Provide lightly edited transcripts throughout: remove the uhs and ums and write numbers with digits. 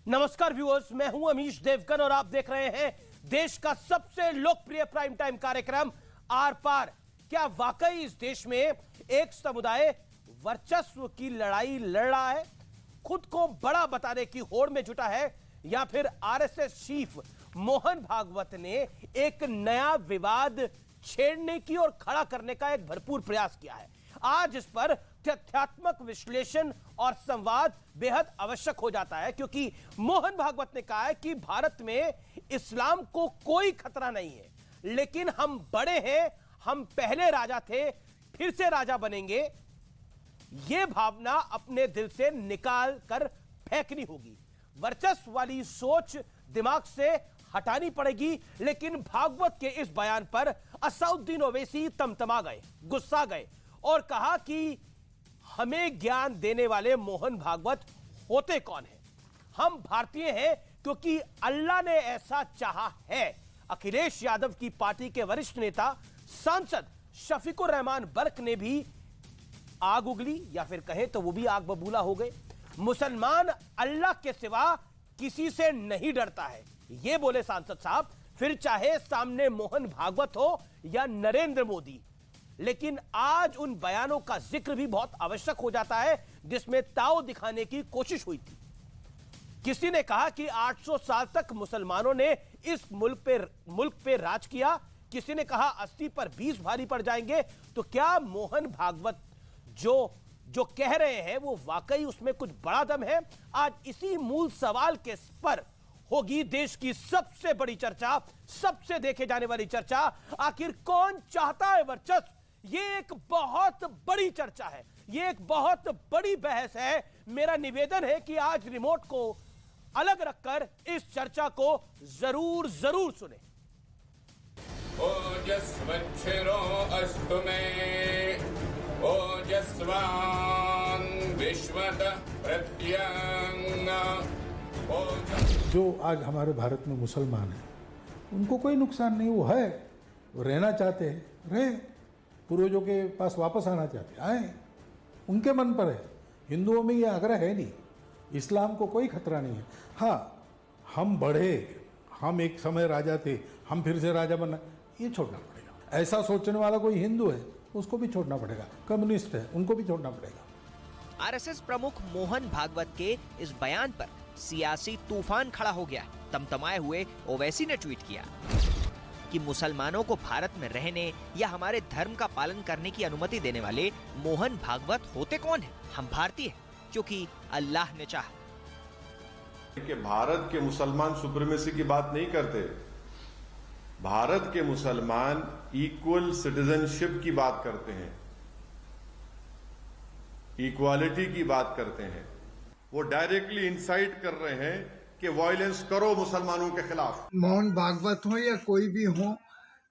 नमस्कार व्यूअर्स, मैं हूं अमीश देवगन और आप देख रहे हैं देश का सबसे लोकप्रिय प्राइम टाइम कार्यक्रम आर पार। क्या वाकई इस देश में एक समुदाय वर्चस्व की लड़ाई लड़ रहा है, खुद को बड़ा बताने की होड़ में जुटा है, या फिर आरएसएस चीफ मोहन भागवत ने एक नया विवाद छेड़ने की और खड़ा करने का एक भरपूर प्रयास किया है? आज इस पर तथ्यात्मक विश्लेषण और संवाद बेहद आवश्यक हो जाता है, क्योंकि मोहन भागवत ने कहा है कि भारत में इस्लाम को कोई खतरा नहीं है, लेकिन हम बड़े हैं, हम पहले राजा थे, फिर से राजा बनेंगे। यह भावना अपने दिल से निकाल कर फेंकनी होगी। वर्चस्व वाली सोच दिमाग से हटानी पड़ेगी। लेकिन भागवत के इस बयान पर असदुद्दीन ओवैसी तमतमा गए, गुस्सा गए और कहा कि हमें ज्ञान देने वाले मोहन भागवत होते कौन हैं? हम भारतीय हैं क्योंकि अल्लाह ने ऐसा चाहा है। अखिलेश यादव की पार्टी के वरिष्ठ नेता सांसद शफीकुर रहमान बर्क ने भी आग उगली, या फिर कहें तो वो भी आग बबूला हो गए। मुसलमान अल्लाह के सिवा किसी से नहीं डरता है, ये बोले सांसद साहब, फिर चाहे सामने मोहन भागवत हो या नरेंद्र मोदी। लेकिन आज उन बयानों का जिक्र भी बहुत आवश्यक हो जाता है जिसमें ताव दिखाने की कोशिश हुई थी। किसी ने कहा कि 800 साल तक मुसलमानों ने इस मुल्क पे राज किया, किसी ने कहा 80 पर 20 भारी पड़ जाएंगे। तो क्या मोहन भागवत जो कह रहे हैं वो वाकई उसमें कुछ बड़ा दम है? आज इसी मूल सवाल के पर होगी देश की सबसे बड़ी चर्चा, सबसे देखे जाने वाली चर्चा। आखिर कौन चाहता है वर्चस्व? ये एक बहुत बड़ी चर्चा है, ये एक बहुत बड़ी बहस है। मेरा निवेदन है कि आज रिमोट को अलग रखकर इस चर्चा को जरूर सुने। ओजस्वच्छिरो अस्तु मे ओजस्वान् विश्वतः प्रत्यंग। जो आज हमारे भारत में मुसलमान हैं उनको कोई नुकसान नहीं, वो है, वो रहना चाहते हैं, रहे, पूर्वजों के पास वापस आना चाहते हैं, आए, उनके मन पर है। हिंदुओं में ये आग्रह है नहीं, इस्लाम को कोई खतरा नहीं है। हाँ, हम बढ़े, हम एक समय राजा थे, हम फिर से राजा बनना, ये छोड़ना पड़ेगा। ऐसा सोचने वाला कोई हिंदू है उसको भी छोड़ना पड़ेगा, कम्युनिस्ट है उनको भी छोड़ना पड़ेगा। आरएसएस प्रमुख मोहन भागवत के इस बयान पर सियासी तूफान खड़ा हो गया। तमतमाए हुए ओवैसी ने ट्वीट किया कि मुसलमानों को भारत में रहने या हमारे धर्म का पालन करने की अनुमति देने वाले मोहन भागवत होते कौन हैं? हम भारतीय हैं क्योंकि अल्लाह ने चाहा। कि भारत के मुसलमान सुप्रीमेसी की बात नहीं करते, भारत के मुसलमान इक्वल सिटीजनशिप की बात करते हैं, इक्वालिटी की बात करते हैं। वो डायरेक्टली इंसाइट कर रहे हैं कि वायलेंस करो मुसलमानों के खिलाफ। मोहन भागवत हो या कोई भी हो,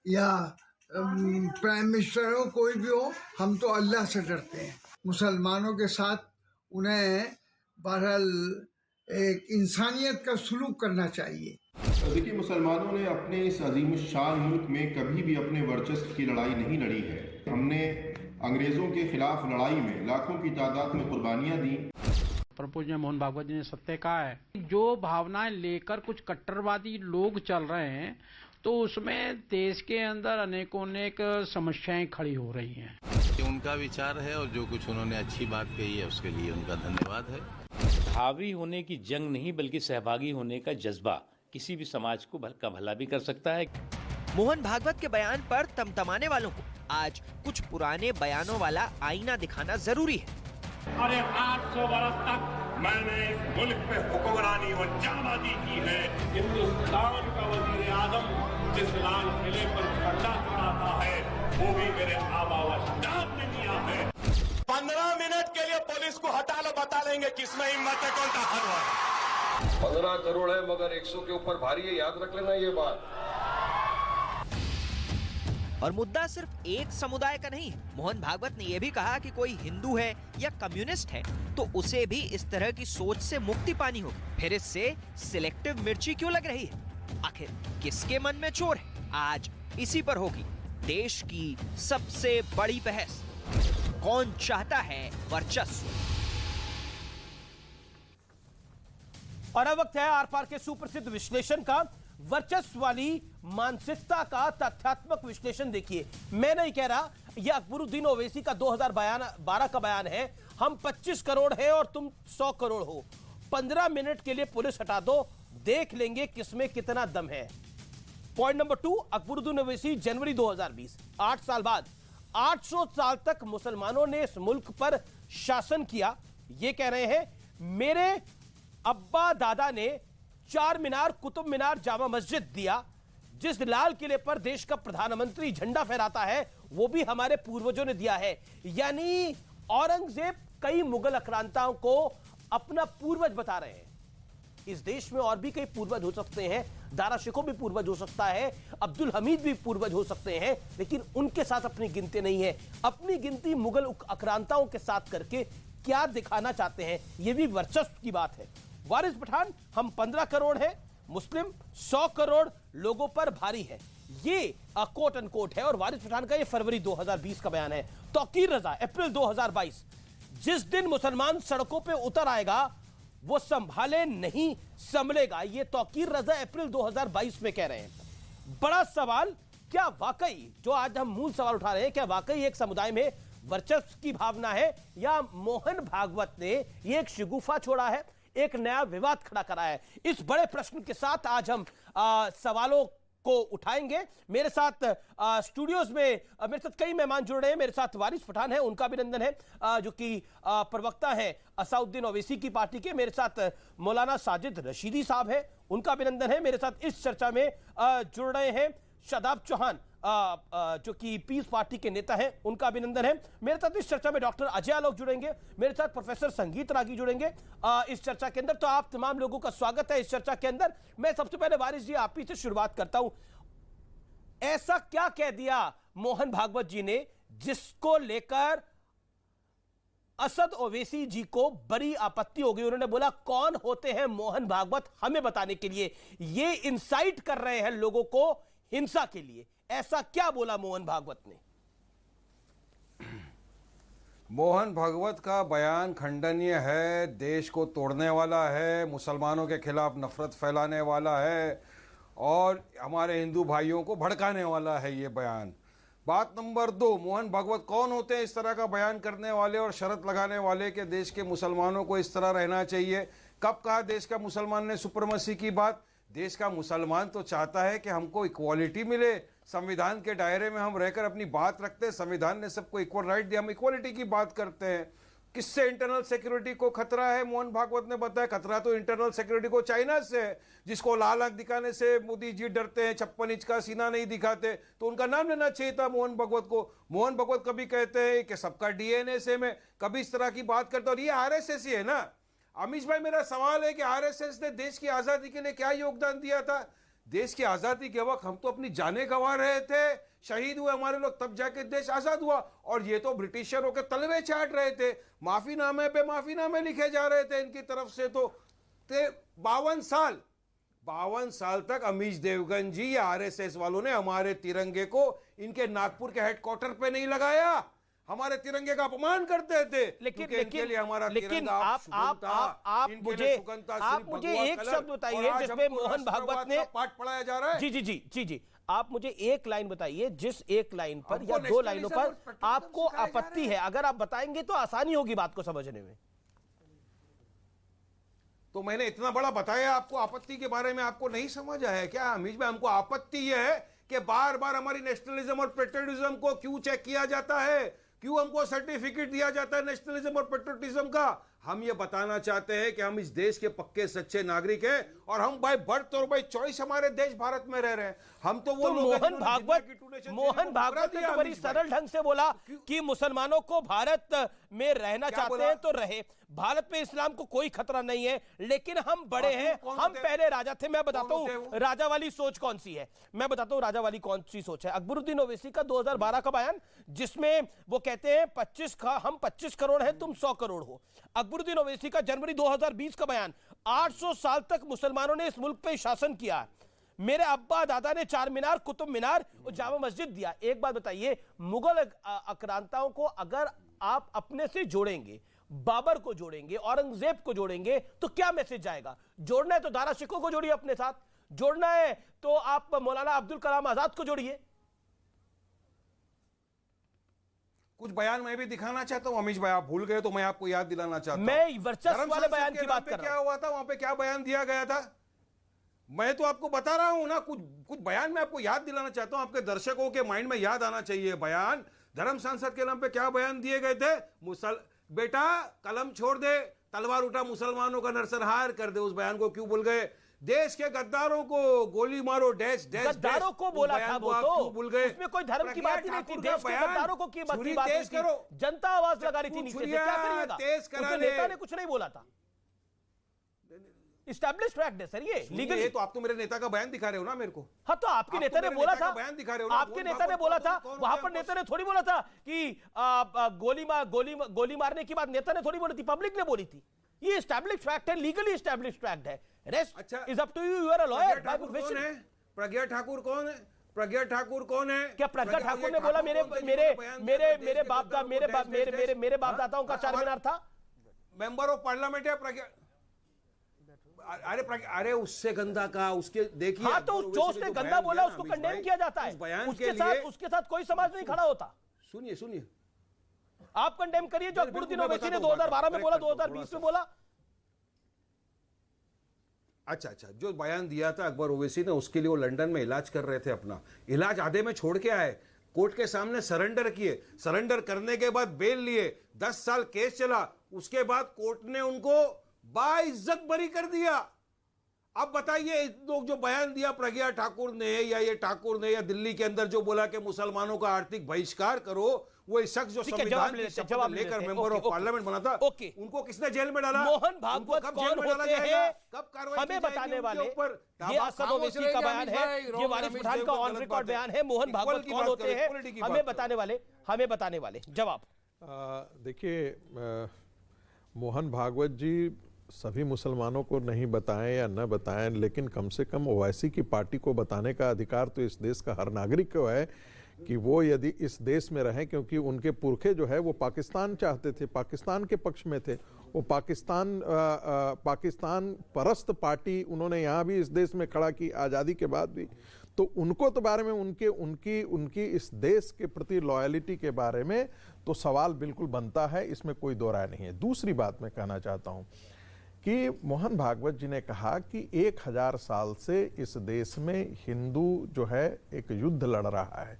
या प्राइम मिनिस्टर हो, कोई भी हो, हम तो अल्लाह से डरते हैं। मुसलमानों के साथ उन्हें बहरहाल एक इंसानियत का सलूक करना चाहिए। देखिए, मुसलमानों ने अपने इस अजीम शान मुल्क में कभी भी अपने वर्चस्व की लड़ाई नहीं लड़ी है। हमने अंग्रेजों के खिलाफ लड़ाई में लाखों की तादाद में कुर्बानियां दी। प्रपूज्य मोहन भागवत जी ने सत्य कहा है, जो भावनाएं लेकर कुछ कट्टरवादी लोग चल रहे हैं तो उसमें देश के अंदर अनेक समस्याएं खड़ी हो रही हैं। उनका विचार है और जो कुछ उन्होंने अच्छी बात कही है उसके लिए उनका धन्यवाद है। हावी होने की जंग नहीं बल्कि सहभागी होने का जज्बा किसी भी समाज को का भला भी कर सकता है। मोहन भागवत के बयान पर तमतमाने वालों को आज कुछ पुराने बयानों वाला आईना दिखाना जरूरी है। अरे 800 बरस तक मैंने इस मुल्क पे हुक्मरानी और जाबाजी की है। हिंदुस्तान का वजीर आजम जिस लाल किले पर झंडा चढ़ाता है वो भी मेरे आबा व अजदाद ने किया है। 15 मिनट के लिए पुलिस को हटा लो, बता लेंगे किसमें हिम्मत है, कौन सा हर है। 15 करोड़ है मगर 100 के ऊपर भारी है, याद रख लेना ये बात। और मुद्दा सिर्फ एक समुदाय का नहीं। मोहन भागवत ने यह भी कहा कि कोई हिंदू है या कम्युनिस्ट है तो उसे भी इस तरह की सोच से मुक्ति पानी होगी। फिर इससे सिलेक्टिव मिर्ची क्यों लग रही है? आखिर किसके मन में चोर है? आज इसी पर होगी देश की सबसे बड़ी बहस। कौन चाहता है वर्चस्व? और अब वक्त है आर पार के सुप्रसिद्ध विश्लेषण का। वर्चस्व वाली मानसिकता का तथ्यात्मक विश्लेषण देखिए। मैं नहीं कह रहा, यह अकबरुद्दीन ओवैसी का 2012 का बयान है। हम 25 करोड़ हैं और तुम 100 करोड़ हो। 15 मिनट के लिए पुलिस हटा दो, देख लेंगे किसमें कितना दम है। पॉइंट नंबर 2, अकबरुद्दीन ओवैसी जनवरी 2020, 8 साल बाद 800 साल तक मुसलमानों ने इस मुल्क पर शासन किया। यह कह रहे हैं मेरे अब्बा दादा ने चार मीनार, कुतुब मीनार, जामा मस्जिद दिया। जिस लाल किले पर देश का प्रधानमंत्री झंडा फहराता है वो भी हमारे पूर्वजों ने दिया है। यानी औरंगजेब कई मुगल आक्रांताओं को अपना पूर्वज बता रहे हैं। इस देश में और भी कई पूर्वज हो सकते हैं, दारा शिकोह भी पूर्वज हो सकता है, अब्दुल हमीद भी पूर्वज हो सकते हैं, लेकिन उनके साथ अपनी गिनती नहीं है। अपनी गिनती मुगल आक्रांताओं के साथ करके क्या दिखाना चाहते हैं, यह भी वर्चस्व की बात है। वारिस पठान, हम 15 करोड़ हैं, मुस्लिम 100 करोड़ लोगों पर भारी है, ये कोट अनकोट है। और वारिस पठान का ये फरवरी 2020 का बयान है। तौकीर रजा, अप्रैल 2022, जिस दिन मुसलमान सड़कों पे उतर आएगा वो संभाले नहीं संभलेगा। ये तौकीर रजा अप्रैल 2022 में कह रहे हैं। बड़ा सवाल, क्या वाकई जो आज हम मूल सवाल उठा रहे हैं, क्या वाकई एक समुदाय में वर्चस्व की भावना है, या मोहन भागवत ने ये एक शिगुफा छोड़ा है, एक नया विवाद खड़ा करा है? इस बड़े प्रश्न के साथ आज हम सवालों को उठाएंगे। मेरे साथ स्टूडियोज में मेरे साथ कई मेहमान जुड़ रहे हैं। मेरे साथ वारिस पठान है, उनका अभिनंदन है, जो कि प्रवक्ता है असाउद्दीन ओवैसी की पार्टी के। मेरे साथ मौलाना साजिद रशीदी साहब है, उनका अभिनंदन है। मेरे साथ इस चर्चा में जुड़ रहे हैं शादाब चौहान, जो कि पीस पार्टी के नेता हैं, उनका अभिनंदन है। मेरे साथ इस चर्चा में डॉक्टर अजय आलोक जुड़ेंगे, मेरे साथ प्रोफेसर संगीत रागी जुड़ेंगे इस चर्चा के अंदर। तो आप तमाम लोगों का स्वागत है इस चर्चा के अंदर। मैं सबसे पहले वारिस जी आप ही से शुरुआत करता हूं। ऐसा क्या कह दिया मोहन भागवत जी ने जिसको लेकर असद ओवैसी जी को बड़ी आपत्ति हो गई? उन्होंने बोला कौन होते हैं मोहन भागवत हमें बताने के लिए, ये इंसाइट कर रहे हैं लोगों को हिंसा के लिए। ऐसा क्या बोला मोहन भागवत ने? मोहन भागवत का बयान खंडनीय है, देश को तोड़ने वाला है, मुसलमानों के खिलाफ नफरत फैलाने वाला है और हमारे हिंदू भाइयों को भड़काने वाला है ये बयान। बात नंबर 2, मोहन भागवत कौन होते हैं इस तरह का बयान करने वाले और शर्त लगाने वाले कि देश के मुसलमानों को इस तरह रहना चाहिए? कब कहा देश का मुसलमान ने सुप्रीमेसी की बात? देश का मुसलमान तो चाहता है कि हमको इक्वालिटी मिले, संविधान के दायरे में हम रहकर अपनी बात रखते हैं, संविधान ने सबको इक्वल राइट दिया, हम इक्वालिटी की बात करते हैं। किससे इंटरनल सिक्योरिटी को खतरा है? मोहन भागवत ने बताया खतरा तो इंटरनल सिक्योरिटी को चाइना से है, जिसको लाल आंख दिखाने से मोदी जी डरते हैं, 56 इंच का सीना नहीं दिखाते, तो उनका नाम लेना चाहिए था मोहन भागवत को। मोहन भागवत कभी कहते हैं कि सबका डीएनए सेम है, कभी इस तरह की बात करते, और ये आरएसएस ही है ना। अमीश भाई, मेरा सवाल है कि आरएसएस ने देश की आजादी के लिए क्या योगदान दिया था? देश की आजादी के वक्त हम तो अपनी जानें गंवा रहे थे, शहीद हुए हमारे लोग, तब जाके देश आजाद हुआ। और ये तो ब्रिटिशरों के तलवे चाट रहे थे, माफीनामे पे माफीनामे लिखे जा रहे थे इनकी तरफ से। तो 52 साल तक अमीश देवगन जी या आरएसएस वालों ने हमारे तिरंगे को इनके नागपुर के हेडक्वार्टर पे नहीं लगाया, हमारे तिरंगे का अपमान करते थे। लेकिन आप मुझे एक शब्द बताइए जिसमें मोहन भागवत ने पाठ पढ़ाया जा रहा है। जी, आप मुझे एक लाइन बताइए जिस एक लाइन पर या 2 लाइनों पर आपको आपत्ति है। अगर आप बताएंगे तो आसानी होगी बात को समझने में। तो मैंने इतना बड़ा बताया आपको, आपत्ति के बारे में आपको नहीं समझ आया क्या अमीश भाई? हमको आपत्ति यह है कि बार बार हमारी नेशनलिज्म और पेट्रियटिज्म को क्यों चेक किया जाता है, क्यों हमको सर्टिफिकेट दिया जाता है नेशनलिज्म और पेट्रियटिज्म का? हम ये बताना चाहते हैं कि हम इस देश के पक्के सच्चे नागरिक हैं और हम बाय बर्थ और बाय चॉइस हमारे देश भारत में रह रहे हैं। हम तो वो मोहन भागवत ने तो बड़ी सरल ढंग से बोला कि मुसलमानों को भारत में रहना चाहते हैं तो रहे, भारत में इस्लाम को कोई खतरा नहीं है, लेकिन हम बड़े हैं, हम पहले राजा थे। मैं बताता हूं राजा वाली सोच कौन सी है, मैं बताता हूं राजा वाली कौन सी सोच है। अकबरुद्दीन ओवैसी का 2012 का बयान, जिसमें वो कहते हैं हम 25 करोड़ हैं, तुम 100 करोड़ हो। अकबरुद्दीन ओवैसी का जनवरी 2020 का बयान, 800 साल तक मुसलमानों ने इस मुल्क पे शासन किया, मेरे अब्बा दादा ने चार मीनार, कुतुब मीनार और जामा मस्जिद दिया। एक बात बताइए, मुगल आक्रांताओं को अगर आप अपने से जोड़ेंगे, बाबर को जोड़ेंगे, औरंगजेब को जोड़ेंगे, तो क्या मैसेज जाएगा? जोड़ना है तो दारा शिकोह को जोड़िए अपने साथ, जोड़ना है तो आप मौलाना अब्दुल कलाम आजाद को जोड़िए। कुछ बयान मैं भी दिखाना चाहता हूं अमीश भाई, आप भूल गए तो मैं आपको याद दिलाना चाहता हूं। मैं वर्चस्व वाले बयान की बात कर रहा हूं। क्या हुआ था वहां पे, क्या बयान दिया गया था? मैं तो आपको बता रहा हूं ना, कुछ बयान मैं आपको याद दिलाना चाहता हूं, आपके दर्शकों के माइंड में याद आना चाहिए बयान। धर्म संसद के नाम पे क्या बयान दिए गए थे? बेटा कलम छोड़ दे, तलवार उठा, मुसलमानों का नरसंहार कर दे। उस बयान को क्यों भूल गए? देश के गद्दारों को गोली मारो, डैश डैश। गद्दारों को बोला था वो, तो भूल गए। उसमें कोई धर्म की बात ही नहीं थी, देश के गद्दारों को की बात नहीं थी। जनता आवाज लगा रही थी नीचे से, क्या करिएगा? उसके नेता ने कुछ नहीं बोला था। एस्टैब्लिश्ड फैक्ट है सर ये, लीगली। तो आप तो मेरे नेता का बयान दिखा रहे हो ना मेरे को। हाँ, तो आपके नेता ने बोला था, बयान दिखा रहे हो ना, आपके नेता ने बोला था, वहां पर नेता ने थोड़ी बोला था कि गोली मारने की बात नेता ने थोड़ी बोली थी, पब्लिक ने बोली थी। ये एस्टैब्लिश्ड फैक्ट है, लीगली एस्टैब्लिश्ड फैक्ट है। Rest is up to you, you are a lawyer by profession. Pragya Thakur कौन है? प्रज्ञा ठाकुर कौन है? क्या प्रज्ञा ठाकुर ने बोला मेरे बाप दादाओं का चारमीनार था? मेंबर ऑफ पार्लियामेंट है प्रज्ञा। अरे उससे गंदा का उसके देखिए। हाँ, तो जो उसने गंदा बोला उसको कंडेम किया जाता है, उसके साथ कोई समाज नहीं खड़ा होता। सुनिए आप कंडेम करिए जो अकबरुद्दीन ओवैसी ने 2012 में बोला, 2020 में बोला। अच्छा, जो बयान दिया था अकबर ओवैसी ने, उसके लिए वो लंदन में इलाज कर रहे थे, अपना इलाज आधे में छोड़ के आए, कोर्ट के सामने सरेंडर किए, सरेंडर करने के बाद बेल लिए, 10 साल केस चला, उसके बाद कोर्ट ने उनको बाइज्जत बरी कर दिया। अब बताइए, लोग जो बयान दिया प्रज्ञा ठाकुर ने या ये ठाकुर ने या दिल्ली के अंदर जो बोला कि मुसलमानों का आर्थिक बहिष्कार करो, वो शख्स जो संविधान की शपथ लेकर मेंबर ऑफ पार्लियामेंट बना था, उनको किसने जेल में डाला? मोहन भागवत कौन होते हैं? कब कार्रवाई हमें बताने वाले ये असद ओवैसी का बयान है, ये वारिस पठान का ऑन रिकॉर्ड बयान है। मोहन भागवत कौन होते हैं? हमें बताने वाले जवाब। देखिए, मोहन भागवत जी सभी मुसलमानों को नहीं बताएं या न बताएं, लेकिन कम से कम ओवैसी की पार्टी को बताने का अधिकार तो इस देश का हर नागरिक को है कि वो यदि इस देश में रहें, क्योंकि उनके पुरखे जो है वो पाकिस्तान चाहते थे, पाकिस्तान के पक्ष में थे। वो पाकिस्तान परस्त पार्टी उन्होंने यहाँ भी इस देश में खड़ा की आज़ादी के बाद भी। तो उनको तो बारे में उनकी इस देश के प्रति लॉयलिटी के बारे में तो सवाल बिल्कुल बनता है, इसमें कोई दो राय नहीं है। दूसरी बात मैं कहना चाहता हूँ कि मोहन भागवत जी ने कहा कि 1000 साल से इस देश में हिंदू जो है एक युद्ध लड़ रहा है।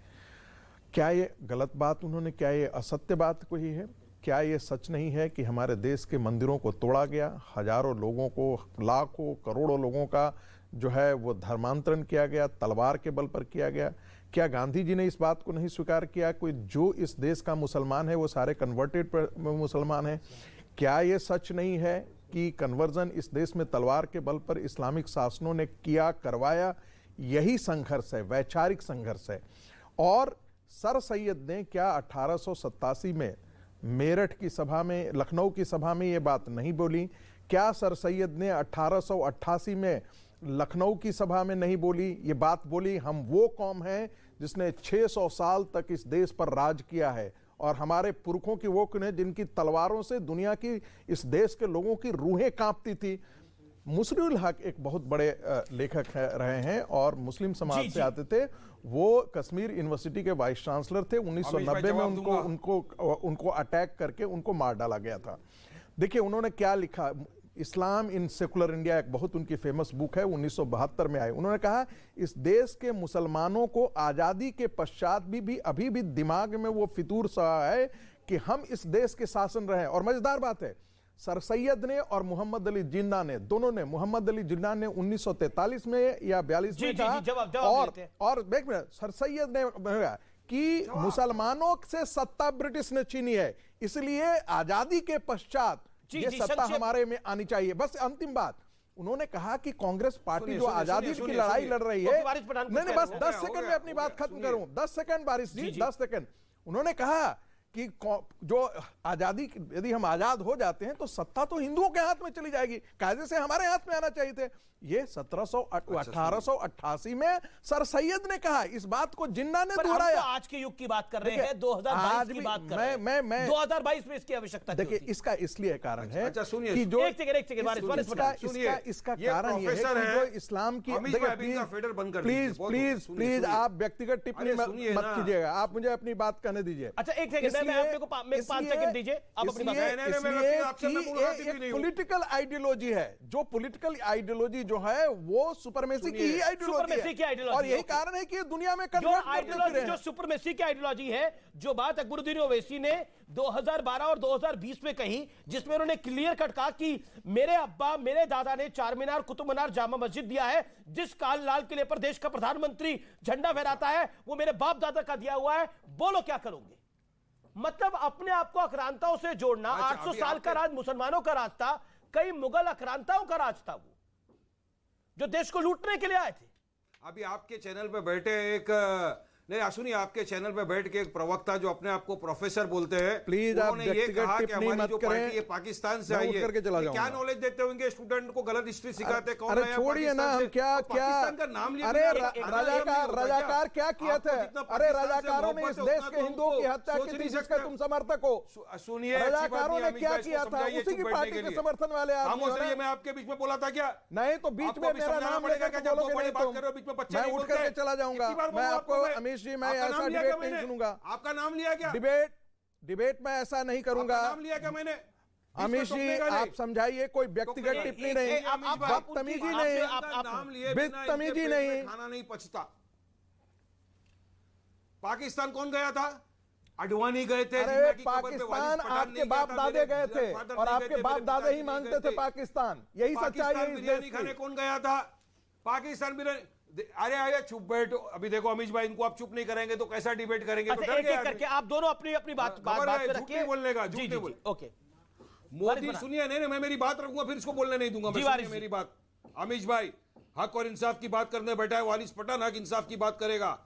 क्या ये गलत बात उन्होंने, क्या ये असत्य बात कही है? क्या ये सच नहीं है कि हमारे देश के मंदिरों को तोड़ा गया, हजारों लोगों को, लाखों करोड़ों लोगों का जो है वो धर्मांतरण किया गया, तलवार के बल पर किया गया? क्या गांधी जी ने इस बात को नहीं स्वीकार किया कोई जो इस देश का मुसलमान है वो सारे कन्वर्टेड मुसलमान हैं? क्या ये सच नहीं है कि कन्वर्जन इस देश में तलवार के बल पर इस्लामिक शासनों ने किया, करवाया? यही संघर्ष है, वैचारिक संघर्ष है। और सर सैयद ने क्या 1887 में मेरठ की सभा में, लखनऊ की सभा में ये बात नहीं बोली? क्या सर सैयद ने 1888 में लखनऊ की सभा में नहीं बोली? ये बात बोली, हम वो कौम हैं जिसने 600 साल तक इस देश पर राज किया है और हमारे पुरखों की वो ने जिनकी तलवारों से दुनिया की, इस देश के लोगों की रूहें कांपती थी। मुस्लिम हक एक बहुत बड़े लेखक रहे हैं और मुस्लिम समाज से आते थे। वो कश्मीर यूनिवर्सिटी के वाइस चांसलर थे। 1990 में उनको अटैक करके उनको मार डाला गया था। देखिए उन्होंने क्या लिखा, इस्लाम इन सेकुलर इंडिया एक बहुत उनकी फेमस बुक है, 1972 में आई। उन्होंने कहा इस देश के मुसलमानों को आज़ादी के पश्चात भी अभी भी दिमाग में वो फितूर सा है कि हम इस देश के शासन रहे। और मजेदार बात है, सर सैयद ने और मोहम्मद अली जिन्ना ने, दोनों ने, मोहम्मद अली जिन्ना ने 1943 में या 42 में कहा और एक मिनट, सर सैयद ने कि मुसलमानों से सत्ता ब्रिटिश ने छीनी है, इसलिए आजादी के पश्चात ये सत्ता हमारे में आनी चाहिए। बस अंतिम बात, उन्होंने कहा कि कांग्रेस पार्टी जो आजादी की लड़ाई लड़ रही है, नहीं बस 10 सेकंड में अपनी बात खत्म करूं, 10 सेकंड बारिश जी, 10 सेकंड। उन्होंने कहा कि जो आजादी, यदि हम आजाद हो जाते हैं तो सत्ता तो हिंदुओं के हाथ में चली जाएगी, कायदे से हमारे हाथ में आना चाहिए थे। ये 1888 में सर सैयद ने कहा, इस बात को जिन्ना ने दोहराया। तो आज के युग की बात कर रहे हैं, 2022 की बात कर रहे हैं। मैं 2022 में इसकी आवश्यकता देखिए, इसका इसलिए कारण है अच्छा सुनिए कि जो एक सेकंड इसका कारण ये है कि जो इस्लाम की, प्लीज आप व्यक्तिगत टिप्पणी मत कीजिएगा, आप मुझे अपनी बात कहने दीजिए। अच्छा एक सेकंड, मैं आपको 5 सेकंड दीजिए, आप अपनी बात। इसलिए पॉलिटिकल आइडियोलॉजी है, जो पॉलिटिकल आइडियोलॉजी जो है वो सुपरमेसी की ही आइडियोलॉजी है, और यही कारण है कि दुनिया में जो सुपरमेसी की आइडियोलॉजी है, जो बात अकबरुद्दीन ओवैसी ने 2012 और 2020 में कही, जिसमें उन्होंने क्लियर कट कहा कि मेरे अब्बा, मेरे दादा ने चार मीनार, कुतुब मीनार, जामा मस्जिद दिया है, जिस काल लाल किले पर देश का प्रधानमंत्री झंडा फहराता है वो मेरे बाप दादा का दिया हुआ है, बोलो क्या करोगे। मतलब अपने आप को आक्रांताओं से जोड़ना। 800 साल का राज मुसलमानों का राज था, कई मुगल आक्रांताओं का राज था, वो जो देश को लूटने के लिए आए थे। अभी आपके चैनल पे बैठे एक नहीं सुनिए, आपके चैनल पे बैठ के एक प्रवक्ता जो अपने आप को प्रोफेसर बोलते हैं, प्लीज आप व्यक्तिगत टिप्पणी मत करें, ये पाकिस्तान से आई है, क्या नॉलेज देते होंगे स्टूडेंट को, गलत हिस्ट्री सिखाते, कौन अरे छोड़िए ना, हम क्या पाकिस्तान का नाम लिया, अरे राजाकार क्या किया था, अरे राजाकारों ने इस देश के हिंदुओं की हत्या की थी, जिसके तुम समर्थक हो। सुनिए, राजाकारों ने क्या किया था, उसी की पार्टी के समर्थन वाले आदमी। मैं आपके बीच में बोला था क्या? नहीं तो बीच में मेरा नाम लेकर बोलोगे नहीं तो मैं उठ करके चला जाऊंगा। मैं आपको अमीश जी, मैं ऐसा डिबेट नहीं सुनूंगा। आपका नाम लिया क्या? डिबेट में ऐसा नहीं करूंगा। नाम लिया क्या मैंने? अमीश जी आप समझाइए, कोई व्यक्तिगत टिप्पणी नहीं, बदतमीजी नहीं, बदतमीजी नहीं, खाना नहीं पचता। पाकिस्तान कौन गया था? अडवाणी गए थे। अरे पाकिस्तान आपके बाप दादे गए थे, और आपके बाप दादे ही मांगते थे पाकिस्तान, यही सच्चाई है इस देश की। खाने कौन गया था? पाकिस्तान बिरयानी। अरे चुप बैठो, अभी देखो अमीश भाई, इनको आप चुप नहीं करेंगे तो कैसा डिबेट करेंगे? अच्छा, एक एक करके आप दोनों अपनी अपनी बात पे रखिए। बोलने का झूठ नहीं बोल। ओके, मोदी सुनिए, नहीं मैं मेरी बात रखूंगा, फिर इसको बोलने नहीं दूंगा। मेरी बात, अमीश भाई हक और इंसाफ की बात करने बैठा है, वारिस पठान हक इंसाफ की बात करेगा।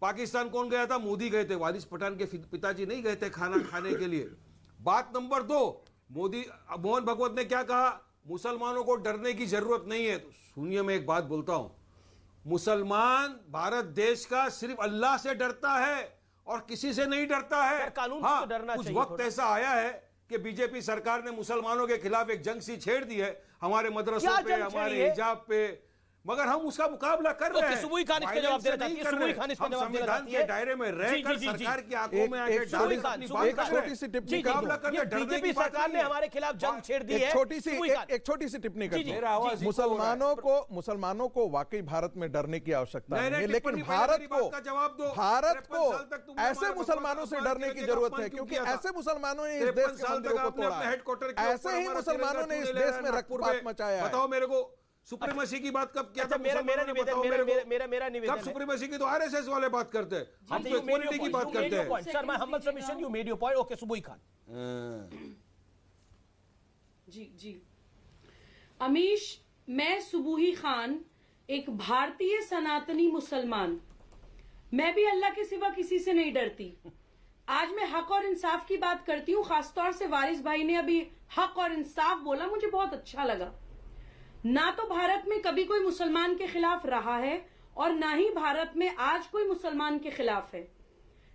पाकिस्तान कौन गया था? मोदी गए थे, वारिस पठान के पिताजी नहीं गए थे खाना खाने के लिए। बात नंबर 2, मोहन भगवत ने क्या कहा? मुसलमानों को डरने की जरूरत नहीं है। तो सुनिए, मैं एक बात बोलता हूं, मुसलमान भारत देश का सिर्फ अल्लाह से डरता है और किसी से नहीं डरता है। कानून हाँ, से तो डरना कुछ चाहिए। वक्त ऐसा आया है कि बीजेपी सरकार ने मुसलमानों के खिलाफ एक जंग सी छेड़ दी है, हमारे मदरसों पे, हमारे हिजाब पे, मगर हम उसका मुकाबला कर रहे हैं। सुबुई खान इसका जवाब देना चाहती है, सुबुई खान इसका जवाब देना चाहती है। संविधान के दायरे में रहकर सरकार की आंखों में आके छोटी सी टिप्पणी, बीजेपी सरकार ने हमारे खिलाफ जंग छेड़ दी है। एक छोटी सी टिप्पणी करते हैं। मुसलमानों को वाकई भारत में डरने की आवश्यकता नहीं है, लेकिन भारत को ऐसे मुसलमानों से डरने की जरूरत है, क्योंकि ऐसे मुसलमानों ने इस देश के मंदिरों को तोड़ा, ऐसे ही मुसलमानों ने इस देश में रक्तपात मचाया है। बताओ मेरे को, सुप्रीमेसी की बात कब किया था? मेरा निवेदन, कब सुप्रीमेसी की? तो आरएसएस वाले बात करते हैं, हम तो इक्वालिटी की बात करते हैं। Sir, my humble submission, you made your point. Okay, Subuhi Khan. जी अमीश, मैं सुबुही खान, एक भारतीय सनातनी मुसलमान, मैं भी अल्लाह के सिवा किसी से नहीं डरती। आज मैं हक और इंसाफ की बात करती हूँ, खासतौर से वारिस भाई ने अभी हक और इंसाफ बोला, मुझे बहुत अच्छा लगा। ना तो भारत में कभी कोई मुसलमान के खिलाफ रहा है और ना ही भारत में आज कोई मुसलमान के खिलाफ है,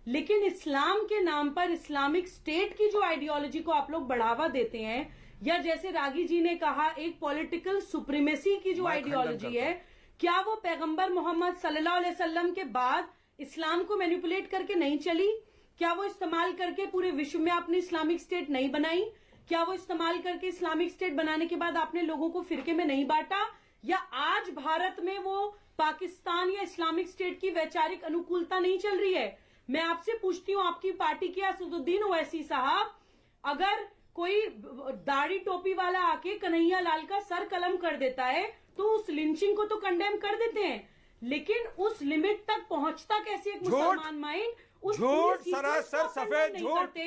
लेकिन इस्लाम के नाम पर इस्लामिक स्टेट की जो आइडियोलॉजी को आप लोग बढ़ावा देते हैं, या जैसे रागी जी ने कहा एक पॉलिटिकल सुप्रीमेसी की जो आइडियोलॉजी है, क्या वो पैगंबर मोहम्मद सल्लल्लाहु अलैहि वसल्लम के बाद इस्लाम को मैनिपुलेट करके नहीं चली? क्या वो इस्तेमाल करके पूरे विश्व में आपने इस्लामिक स्टेट नहीं बनाई? क्या वो इस्तेमाल करके इस्लामिक स्टेट बनाने के बाद आपने लोगों को फिरके में नहीं बांटा? या आज भारत में वो पाकिस्तान या इस्लामिक स्टेट की वैचारिक अनुकूलता नहीं चल रही है? मैं आपसे पूछती हूँ, आपकी पार्टी के असदुद्दीन ओवैसी साहब, अगर कोई दाढ़ी टोपी वाला आके कन्हैया लाल का सर कलम कर देता है तो उस लिंचिंग को तो कंडेम कर देते हैं, लेकिन उस लिमिट तक पहुंचता कैसे एक मुसलमान माइंड? झूठ, सरासर सफेद झूठ।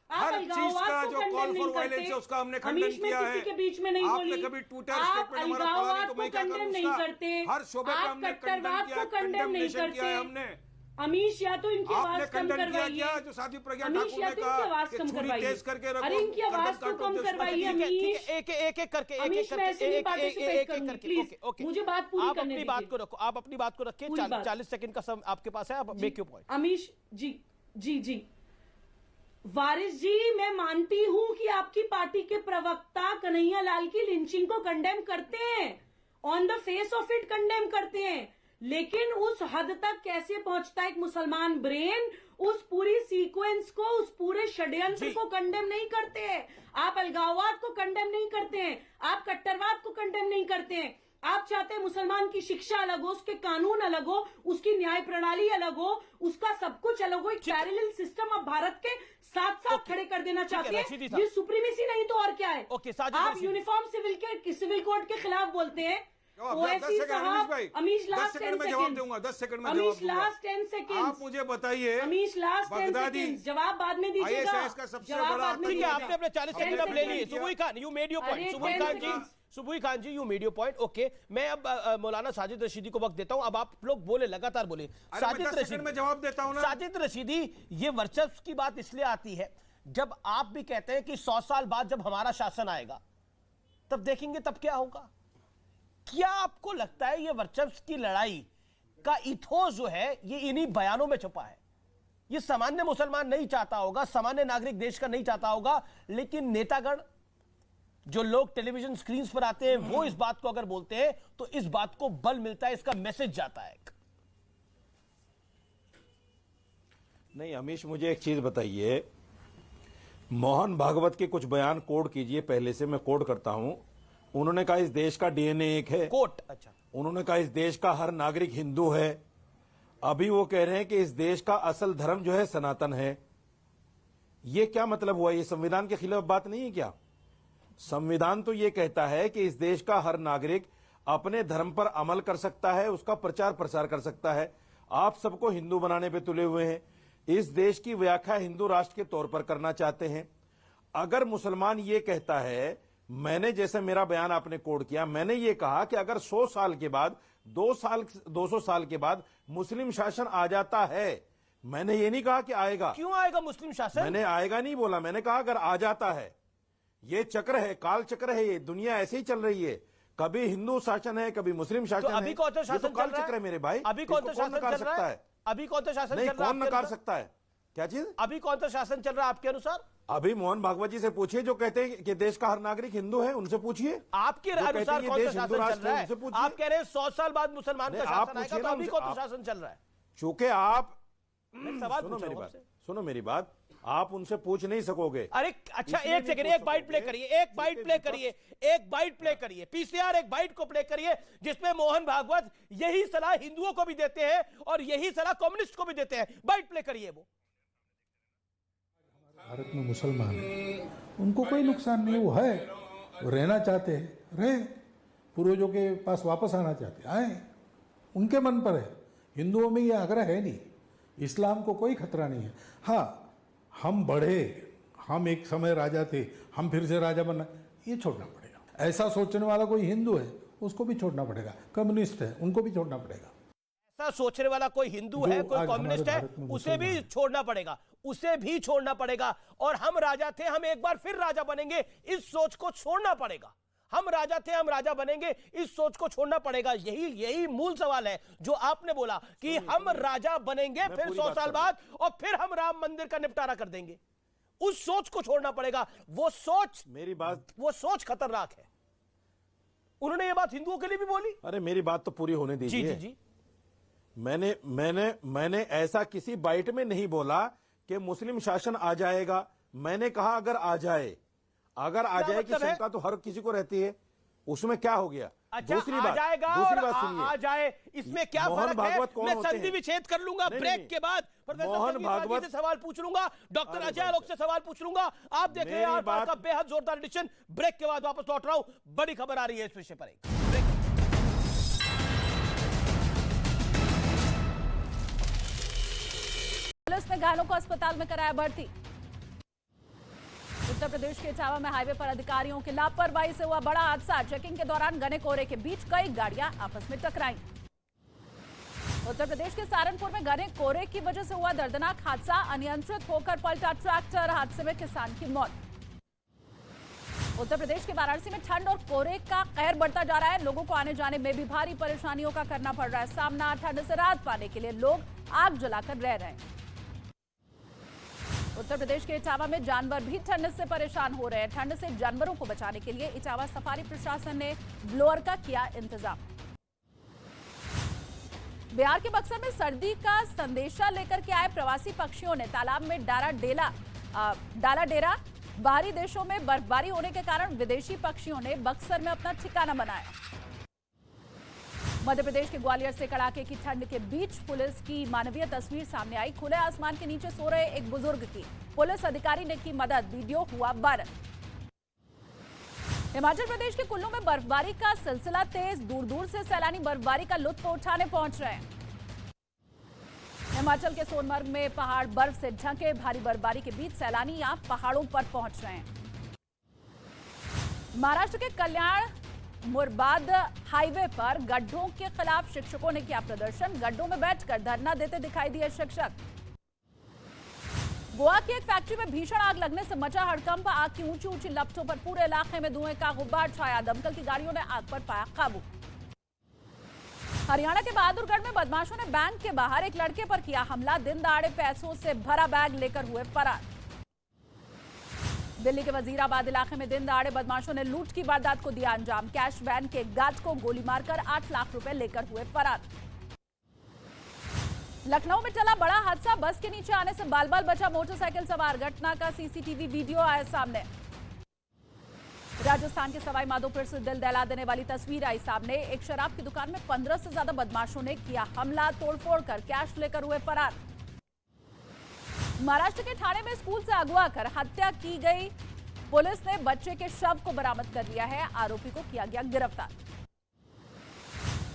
हर चीज का जो कॉल फॉर वायलेंस है उसका हमने खंडन किया है। के बीच में नहीं आपने कभी ट्विटर स्टेटमेंट हमारा पढ़ा नहीं तो मैं क्या करूं उसका? हर शोबे पे हमने खंडन किया, कंडेमनेशन किया है हमने। अमीश या तो इनकी आपने आवाज कम खंडन किया करवाइए। क्या जो साध्वी प्रज्ञा अमीश ठाकुर या ने तो कहा इनकी आवाज कि कम छुरी करवाइए। तेज करके रखो, अरे इनकी आवाज गर्दन तो काटो, कम तो करवाइए ठीक है, अमीश। एक करके अमीश मैं ऐसे नहीं पार्टिसिपेट करूंगी, प्लीज मुझे बात पूरी आप करने अपनी बात को रखो, आप अपनी बात को रखिए। पूरी बात। 40 सेकंड का समय आपके पास है, आप मेक योर पॉइंट। अमीश जी वारिस जी, मैं मानती हूं कि आपकी पार्टी के प्रवक्ता कन्हैया लाल की लिंचिंग को कंडेम करते हैं, on the face of it condemn करते हैं, लेकिन उस हद तक कैसे पहुंचता है एक मुसलमान ब्रेन, उस पूरी सीक्वेंस को, उस पूरे षड्यंत्र को कंडेम नहीं करते हैं। आप अलगाववाद को कंडेम नहीं करते हैं, आप कट्टरवाद को कंडेम नहीं करते हैं। आप चाहते हैं मुसलमान की शिक्षा अलग हो, उसके कानून अलग हो, उसकी न्याय प्रणाली अलग हो, उसका सब कुछ अलग हो, एक पैरेलल सिस्टम अब भारत के साथ साथ खड़े कर देना चाहते हैं। ये सुप्रीमेसी नहीं तो और क्या है। आप यूनिफॉर्म सिविल कोड के खिलाफ बोलते हैं। ओवैसी साहब, अमीश लास्ट 10 में जवाब दूंगा, 10 सेकंड में अमीश लास्ट 10 सेकंड। आप मुझे बताइए, अमीश लास्ट 10 सेकंड, जवाब बाद में दीजिएगा। ISIS का सबसे जवाब बड़ा बाद में ठीक है, दीजिएगा। आपने अपने 40 सेकंड अब ले लिए। Subuhi Khan, you made your point. Subuhi Khan ji, you made your point. Okay, मैं अब मौलाना साजिद रशीदी को वक्त देता हूं। अब आप लोग बोले, लगातार बोले। साजिद रशीदी में जवाब देता हूं ना। साजिद रशीदी, ये वर्चस्व की बात इसलिए आती है जब आप भी कहते हैं कि 100 साल बाद जब हमारा शासन आएगा तब देखेंगे तब क्या होगा। क्या आपको लगता है ये वर्चस्व की लड़ाई का इथोस जो है ये इन्हीं बयानों में छुपा है? ये सामान्य मुसलमान नहीं चाहता होगा, सामान्य नागरिक देश का नहीं चाहता होगा, लेकिन नेतागण, जो लोग टेलीविजन स्क्रीन पर आते हैं, वो इस बात को अगर बोलते हैं तो इस बात को बल मिलता है, इसका मैसेज जाता है। नहीं अमीश, मुझे एक चीज बताइए, मोहन भागवत के कुछ बयान कोड कीजिए। पहले से मैं कोड करता हूं। उन्होंने कहा इस देश का डीएनए एक है। कोट, अच्छा। उन्होंने कहा इस देश का हर नागरिक हिंदू है। अभी वो कह रहे हैं कि इस देश का असल धर्म जो है सनातन है। ये क्या मतलब हुआ? ये संविधान के खिलाफ बात नहीं है क्या? संविधान तो ये कहता है कि इस देश का हर नागरिक अपने धर्म पर अमल कर सकता है, उसका प्रचार प्रसार कर सकता है। आप सबको हिंदू बनाने पे तुले हुए हैं। इस देश की व्याख्या हिंदू राष्ट्र के तौर पर करना चाहते हैं। अगर मुसलमान ये कहता है, मैंने, जैसे मेरा बयान आपने कोड किया, मैंने ये कहा कि अगर 100 साल के बाद, 200 साल के बाद मुस्लिम शासन आ जाता है, मैंने ये नहीं कहा कि आएगा। क्यों आएगा मुस्लिम शासन? मैंने आएगा नहीं बोला, मैंने कहा अगर आ जाता है। ये चक्र है, काल चक्र है, ये दुनिया ऐसे ही चल रही है। कभी हिंदू शासन है, कभी मुस्लिम शासन है। अभी कौन सा शासन काल चक्र है मेरे भाई। अभी कौन सा शासन चल रहा है? अभी कौन सा शासन चल रहा है? कौन नकार सकता है? क्या चीज? अभी कौन सा शासन चल रहा है आपके अनुसार? अभी मोहन भागवत जी से पूछिए, जो कहते हैं कि देश का हर नागरिक हिंदू है, उनसे पूछिए। आपके अनुसार कौन सा शासन चल रहा है? आप कह रहे हैं 100 साल बाद मुसलमान का शासन आएगा, तो अभी कौन सा शासन चल रहा है? चूंकि आप सवाल सुनो मेरी बात, आप उनसे पूछ नहीं सकोगे। अरे अच्छा, एक सेकंड, एक बाइट प्ले करिए, एक बाइट प्ले करिए, पीसीआर एक बाइट को प्ले करिए, जिसमें मोहन भागवत यही सलाह हिंदुओं को भी देते हैं और यही सलाह कम्युनिस्ट को भी देते हैं। बाइट प्ले करिए। वो भारत में मुसलमान है, उनको कोई नुकसान नहीं, वो है, वो रहना चाहते हैं, रहे, पूर्वजों के पास वापस आना चाहते हैं, आए, उनके मन पर है। हिंदुओं में ये आग्रह है नहीं, इस्लाम को कोई खतरा नहीं है। हाँ, हम बढ़े, हम एक समय राजा थे, हम फिर से राजा बनना, ये छोड़ना पड़ेगा। ऐसा सोचने वाला कोई हिंदू है, उसको भी छोड़ना पड़ेगा। कम्युनिस्ट है, उनको भी छोड़ना पड़ेगा। ऐसा सोचने वाला कोई हिंदू है, कोई कम्युनिस्ट है, उसे भी छोड़ना पड़ेगा, उसे भी छोड़ना पड़ेगा। और हम राजा थे, हम एक बार फिर राजा बनेंगे, इस सोच को छोड़ना पड़ेगा। हम राजा थे, हम राजा बनेंगे, इस सोच को छोड़ना पड़ेगा। यही मूल सवाल है जो आपने बोला कि हम राजा बनेंगे फिर 100 साल बाद, और फिर हम राम मंदिर का निपटारा कर देंगे। उस सोच को छोड़ना पड़ेगा। वो सोच खतरनाक है। उन्होंने ये बात हिंदुओं के लिए भी बोली। अरे मेरी बात तो पूरी होने दीजिए। जी। मैंने ऐसा किसी बाइट में नहीं बोला कि मुस्लिम शासन आ जाएगा। मैंने कहा अगर आ जाए की शंका तो हर किसी को रहती है, उसमें क्या हो गया? अच्छा, दूसरी बात सुनिए, आ जाए, इसमें क्या फर्क है? मैं संधि विच्छेद कर लूंगा ब्रेक के बाद। मोहन भागवत से सवाल पूछ लूंगा, डॉक्टर अजय आलोक से सवाल पूछ लूंगा। आप देख रहे हैं का बेहद जोरदार एडिशन। ब्रेक के बाद वापस लौट रहा हूं, बड़ी खबर आ रही है इस विषय पर। पुलिस ने घायलों को अस्पताल में कराया भर्ती। उत्तर प्रदेश के इटावा में हाईवे पर अधिकारियों की लापरवाही से हुआ बड़ा हादसा। चेकिंग के दौरान घने कोहरे के बीच कई गाड़ियां आपस में टकराई। उत्तर प्रदेश के सहारनपुर में घने कोहरे की वजह से हुआ दर्दनाक हादसा, अनियंत्रित होकर पलटा ट्रैक्टर, हादसे में किसान की मौत। उत्तर प्रदेश के वाराणसी में ठंड और कोहरे का कहर बढ़ता जा रहा है, लोगों को आने जाने में भी भारी परेशानियों का करना पड़ रहा है सामना। ठंड से राहत पाने के लिए लोग आग जलाकर रह रहे हैं। उत्तर प्रदेश के इटावा में जानवर भी ठंड से परेशान हो रहे हैं। ठंड से जानवरों को बचाने के लिए इटावा सफारी प्रशासन ने ब्लोअर का किया इंतजाम। बिहार के बक्सर में सर्दी का संदेशा लेकर के आए प्रवासी पक्षियों ने तालाब में डाला डेरा। बाहरी देशों में बर्फबारी होने के कारण विदेशी पक्षियों ने बक्सर में अपना ठिकाना बनाया। मध्य प्रदेश के ग्वालियर से कड़ाके की ठंड के बीच पुलिस की मानवीय तस्वीर सामने आई। खुले आसमान के नीचे सो रहे एक बुजुर्ग की पुलिस अधिकारी ने की मदद, वीडियो हुआ वायरल। हिमाचल प्रदेश के कुल्लू में बर्फबारी का सिलसिला तेज, दूर दूर से सैलानी बर्फबारी का लुत्फ उठाने पहुंच रहे हैं। हिमाचल के सोनमर्ग में पहाड़ बर्फ से ढके, भारी बर्फबारी के बीच सैलानी यहां पहाड़ों पर पहुंच रहे हैं। महाराष्ट्र के कल्याण मुरबाद हाईवे पर गड्ढों के खिलाफ शिक्षकों ने किया प्रदर्शन। गड्ढों में बैठकर धरना देते दिखाई दिए शिक्षक। गोवा की एक फैक्ट्री में भीषण आग लगने से मचा हड़कंप। आग की ऊंची ऊंची लपटों पर पूरे इलाके में धुएं का गुब्बार छाया। दमकल की गाड़ियों ने आग पर पाया काबू। हरियाणा के बहादुरगढ़ में बदमाशों ने बैंक के बाहर एक लड़के पर किया हमला। दिन दहाड़े पैसों से भरा बैग लेकर हुए फरार। दिल्ली के वजीराबाद इलाके में दिन दहाड़े बदमाशों ने लूट की वारदात को दिया अंजाम। कैश वैन के गार्ड को गोली मारकर 8 लाख रुपए लेकर हुए फरार। लखनऊ में चला बड़ा हादसा, बस के नीचे आने से बाल बाल बचा मोटरसाइकिल सवार। घटना का सीसीटीवी वीडियो आया सामने। राजस्थान के सवाई माधोपुर से दिल दहला देने वाली तस्वीर आई सामने। एक शराब की दुकान में 15 से ज्यादा बदमाशों ने किया हमला, तोड़फोड़ कर कैश लेकर हुए फरार। महाराष्ट्र के ठाणे में स्कूल से अगवा कर हत्या की गई। पुलिस ने बच्चे के शव को बरामद कर लिया है, आरोपी को किया गया गिरफ्तार।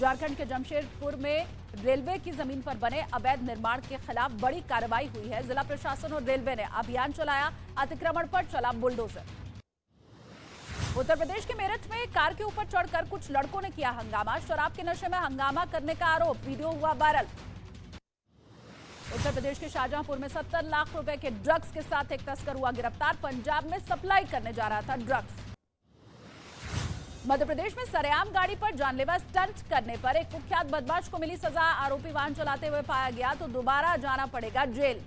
झारखंड के जमशेदपुर में रेलवे की जमीन पर बने अवैध निर्माण के खिलाफ बड़ी कार्रवाई हुई है। जिला प्रशासन और रेलवे ने अभियान चलाया, अतिक्रमण पर चला बुलडोजर। उत्तर प्रदेश के मेरठ में कार के ऊपर चढ़कर कुछ लड़कों ने किया हंगामा। शराब के नशे में हंगामा करने का आरोप, वीडियो हुआ वायरल। उत्तर प्रदेश के शाहजहांपुर में 70 लाख रुपए के ड्रग्स के साथ एक तस्कर हुआ गिरफ्तार। पंजाब में सप्लाई करने जा रहा था ड्रग्स। मध्य प्रदेश में सरेआम गाड़ी पर जानलेवा स्टंट करने पर एक कुख्यात बदमाश को मिली सजा। आरोपी वाहन चलाते हुए पाया गया तो दोबारा जाना पड़ेगा जेल।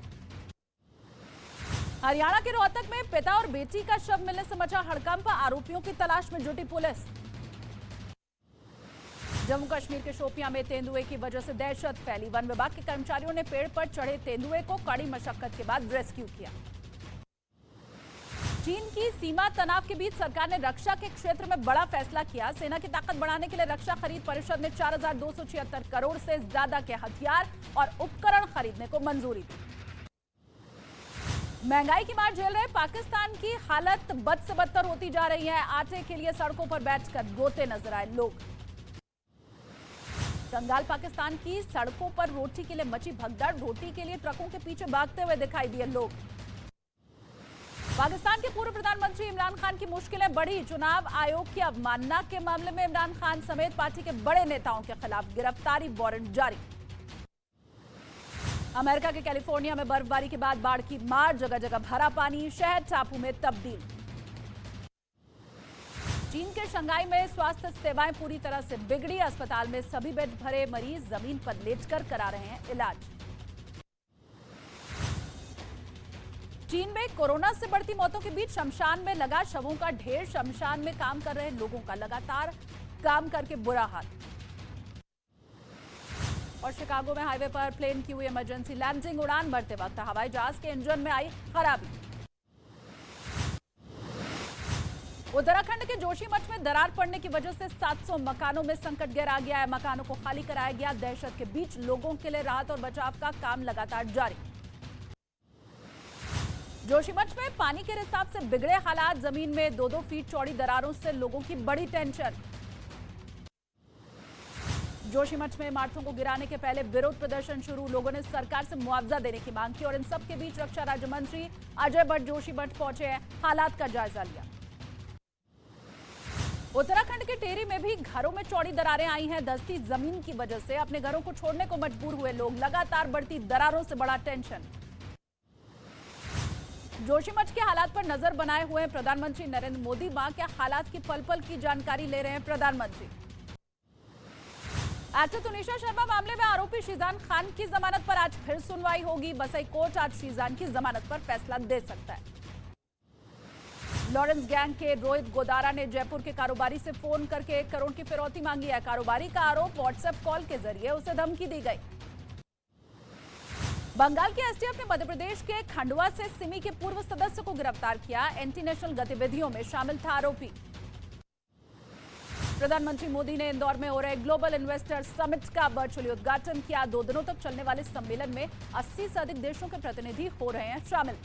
हरियाणा के रोहतक में पिता और बेटी का शव मिलने से मचा हड़कंप। आरोपियों की तलाश में जुटी पुलिस। जम्मू कश्मीर के शोपियां में तेंदुए की वजह से दहशत फैली। वन विभाग के कर्मचारियों ने पेड़ पर चढ़े तेंदुए को कड़ी मशक्कत के बाद रेस्क्यू किया। चीन की सीमा तनाव के बीच सरकार ने रक्षा के क्षेत्र में बड़ा फैसला किया। सेना की ताकत बढ़ाने के लिए रक्षा खरीद परिषद ने 4,276 करोड़ से ज्यादा के हथियार और उपकरण खरीदने को मंजूरी दी। महंगाई की मार झेल रहे पाकिस्तान की हालत बद से बदतर होती जा रही है। आटे के लिए सड़कों पर बैठकर रोते नजर आए लोग। कंगाल पाकिस्तान की सड़कों पर रोटी के लिए मची भगदड़। रोटी के लिए ट्रकों के पीछे भागते हुए दिखाई दिए लोग। पाकिस्तान के पूर्व प्रधानमंत्री इमरान खान की मुश्किलें बढ़ी। चुनाव आयोग की अवमानना के मामले में इमरान खान समेत पार्टी के बड़े नेताओं के खिलाफ गिरफ्तारी वारंट जारी। अमेरिका के कैलिफोर्निया में बर्फबारी के बाद बाढ़ की मार, जगह जगह भरा पानी, शहर टापू में तब्दील। चीन के शंघाई में स्वास्थ्य सेवाएं पूरी तरह से बिगड़ी। अस्पताल में सभी बेड भरे, मरीज जमीन पर लेटकर करा रहे हैं इलाज। चीन में कोरोना से बढ़ती मौतों के बीच शमशान में लगा शवों का ढेर। शमशान में काम कर रहे लोगों का लगातार काम करके बुरा हाल। और शिकागो में हाईवे पर प्लेन की हुई इमरजेंसी लैंडिंग। उड़ान भरते वक्त हवाई जहाज के इंजन में आई खराबी। उत्तराखंड के जोशीमठ में दरार पड़ने की वजह से 700 मकानों में संकट गहरा गया है। मकानों को खाली कराया गया। दहशत के बीच लोगों के लिए राहत और बचाव का काम लगातार जारी। जोशीमठ में पानी के रिसाव से बिगड़े हालात। जमीन में 2-2 फीट चौड़ी दरारों से लोगों की बड़ी टेंशन। जोशीमठ में इमारतों को गिराने के पहले विरोध प्रदर्शन शुरू। लोगों ने सरकार से मुआवजा देने की मांग की और इन सब के बीच रक्षा राज्य मंत्री अजय भट्ट जोशीमठ पहुंचे, हालात का जायजा लिया। उत्तराखंड के टेहरी में भी घरों में चौड़ी दरारें आई हैं। दस्ती जमीन की वजह से अपने घरों को छोड़ने को मजबूर हुए लोग। लगातार बढ़ती दरारों से बड़ा टेंशन। जोशीमठ के हालात पर नजर बनाए हुए हैं प्रधानमंत्री नरेंद्र मोदी। वहां के हालात की पल पल की जानकारी ले रहे हैं प्रधानमंत्री। एक्टर तुनिशा शर्मा मामले में आरोपी शीजान खान की जमानत पर आज फिर सुनवाई होगी। बसई कोर्ट आज शीजान की जमानत पर फैसला दे सकता है। लॉरेंस गैंग के रोहित गोदारा ने जयपुर के कारोबारी से फोन करके 1 करोड़ की फिरौती मांगी है। कारोबारी का आरोप व्हाट्सएप कॉल के जरिए उसे धमकी दी गई। बंगाल के एसटीएफ ने मध्य प्रदेश के खंडवा से सिमी के पूर्व सदस्य को गिरफ्तार किया। एंटी नेशनल गतिविधियों में शामिल था आरोपी। प्रधानमंत्री मोदी ने इंदौर में हो रहे ग्लोबल इन्वेस्टर समिट का वर्चुअली उद्घाटन किया। 2 दिनों तक चलने वाले सम्मेलन में 80 से अधिक देशों के प्रतिनिधि हो रहे हैं शामिल।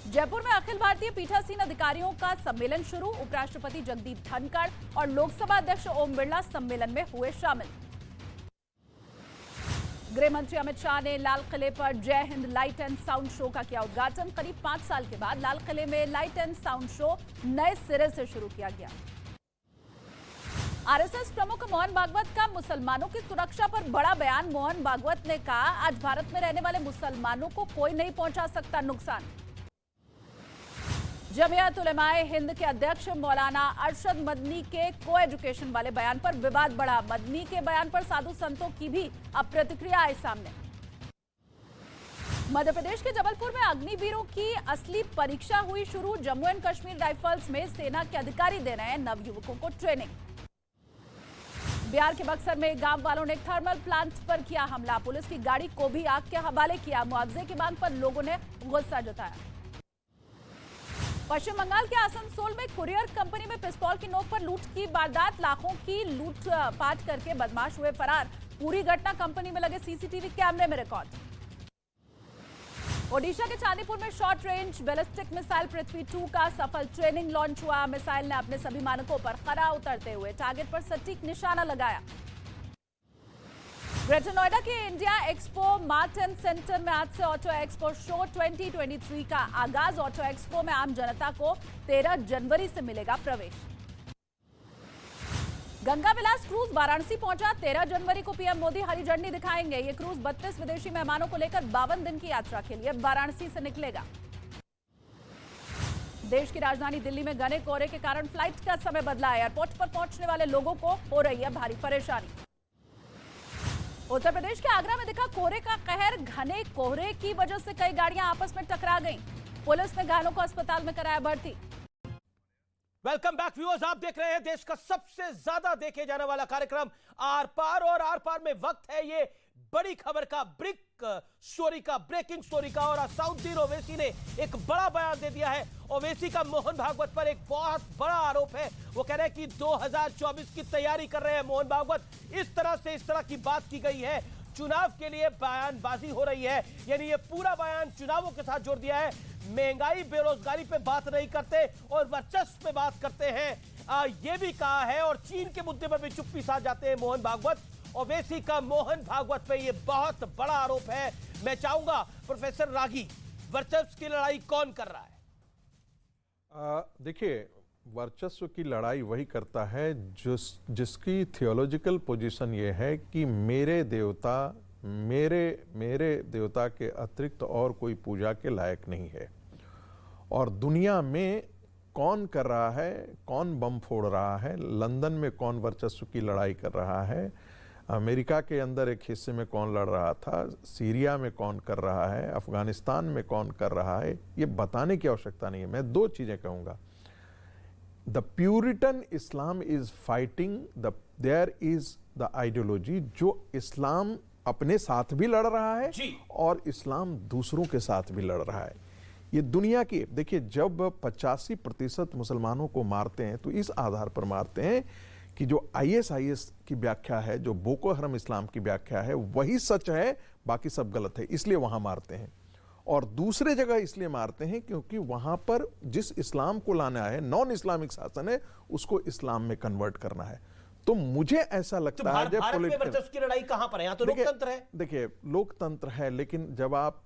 जयपुर में अखिल भारतीय पीठासीन अधिकारियों का सम्मेलन शुरू। उपराष्ट्रपति जगदीप धनखड़ और लोकसभा अध्यक्ष ओम बिरला सम्मेलन में हुए शामिल। गृह मंत्री अमित शाह ने लाल किले पर जय Hind light and sound show का किया उद्घाटन। करीब 5 साल के बाद लाल किले में लाइट एंड साउंड शो नए सिरे से शुरू किया गया। आरएसएस प्रमुख मोहन भागवत का मुसलमानों की सुरक्षा पर बड़ा बयान। मोहन भागवत ने कहा, आज भारत में रहने वाले मुसलमानों को कोई नहीं पहुंचा सकता नुकसान। जमियत उलेमाए हिंद के अध्यक्ष मौलाना अरशद मदनी के को एजुकेशन वाले बयान पर विवाद बढ़ा। मदनी के बयान पर साधु संतों की भी अब प्रतिक्रिया आई सामने। मध्य प्रदेश के जबलपुर में अग्निवीरों की असली परीक्षा हुई शुरू। जम्मू एंड कश्मीर राइफल्स में सेना के अधिकारी दे रहे हैं नवयुवकों को ट्रेनिंग। बिहार के बक्सर में गांव वालों ने थर्मल प्लांट पर किया हमला। पुलिस की गाड़ी को भी आग के हवाले किया। मुआवजे की मांग पर लोगों ने गुस्सा जताया। पश्चिम बंगाल के आसनसोल में कुरियर कंपनी में पिस्तौल की नोक पर लूट की वारदात। लाखों की लूटपाट करके बदमाश हुए फरार। पूरी घटना कंपनी में लगे सीसीटीवी कैमरे में रिकॉर्ड। ओडिशा के चांदीपुर में शॉर्ट रेंज बैलिस्टिक मिसाइल पृथ्वी 2 का सफल ट्रेनिंग लॉन्च हुआ। मिसाइल ने अपने सभी मानकों पर खरा उतरते हुए टारगेट पर सटीक निशाना लगाया। ग्रेटर नोएडा के India expo mart and centre में आज से ऑटो एक्सपो शो 2023 का आगाज। ऑटो एक्सपो में आम जनता को 13 जनवरी से मिलेगा प्रवेश। गंगा विलास क्रूज वाराणसी पहुंचा। 13 जनवरी को पीएम मोदी हरी झंडी दिखाएंगे। ये क्रूज 32 विदेशी मेहमानों को लेकर 52 दिन की यात्रा के लिए वाराणसी से निकलेगा। देश की राजधानी दिल्ली में घने कोहरे के कारण फ्लाइट का समय बदला। एयरपोर्ट पर पहुंचने वाले लोगों को हो रही है भारी परेशानी। उत्तर प्रदेश के आगरा में दिखा कोहरे का कहर। घने कोहरे की वजह से कई गाड़ियां आपस में टकरा गईं। पुलिस ने घायलों को अस्पताल में कराया भर्ती। वेलकम बैक व्यूअर्स, आप देख रहे हैं देश का सबसे ज्यादा देखे जाने वाला कार्यक्रम आर पार। और आर पार में वक्त है ये बड़ी खबर का, ब्रेक स्टोरी का, ब्रेकिंग स्टोरी का। और असाउद्दीन ओवैसी ने एक बड़ा बयान दे दिया है। ओवैसी का मोहन भागवत पर एक बहुत बड़ा आरोप है। वो कह रहे हैं कि 2024 की तैयारी कर रहे हैं मोहन भागवत। इस तरह की बात की गई है। चुनाव के लिए बयानबाजी हो रही है, यानी ये पूरा बयान चुनावों के साथ जोड़ दिया है। महंगाई बेरोजगारी पे बात नहीं करते और वर्चस्व पे बात करते हैं। ये भी कहा है और चीन के मुद्दे पर भी चुप्पी साध जाते हैं मोहन भागवत। ओवैसी का मोहन भागवत पे ये बहुत बड़ा आरोप है। मैं चाहूंगा प्रोफेसर रागी, वर्चस्व की लड़ाई कौन कर रहा है? देखिए, वर्चस्व की लड़ाई वही करता है जिसकी थियोलॉजिकल पोजीशन ये है कि मेरे देवता के अतिरिक्त और कोई पूजा के लायक नहीं है। और दुनिया में कौन कर रहा है, कौन बम फोड़ रहा है, लंदन में कौन वर्चस्व की लड़ाई कर रहा है, अमेरिका के अंदर एक हिस्से में कौन लड़ रहा था, सीरिया में कौन कर रहा है, अफगानिस्तान में कौन कर रहा है, ये बताने की आवश्यकता नहीं है। मैं 2 चीजें कहूंगा। The puritan Islam is fighting there is the ideology, जो इस्लाम अपने साथ भी लड़ रहा है और इस्लाम दूसरों के साथ भी लड़ रहा है। ये दुनिया की, देखिए, जब 85% मुसलमानों को मारते हैं तो इस आधार पर मारते हैं कि जो ISIS की व्याख्या है, जो बोको हरम इस्लाम की व्याख्या है, वही सच है, बाकी सब गलत है, इसलिए वहां मारते हैं। और दूसरे जगह इसलिए मारते हैं क्योंकि वहां पर जिस इस्लाम को लाना है, नॉन इस्लामिक शासन है, उसको इस्लाम में कन्वर्ट करना है। तो मुझे ऐसा लगता है भारत में वर्चस्व की लड़ाई कहां पर है? यहाँ तो लोकतंत्र है। देखिए लोकतंत्र है, लेकिन जब आप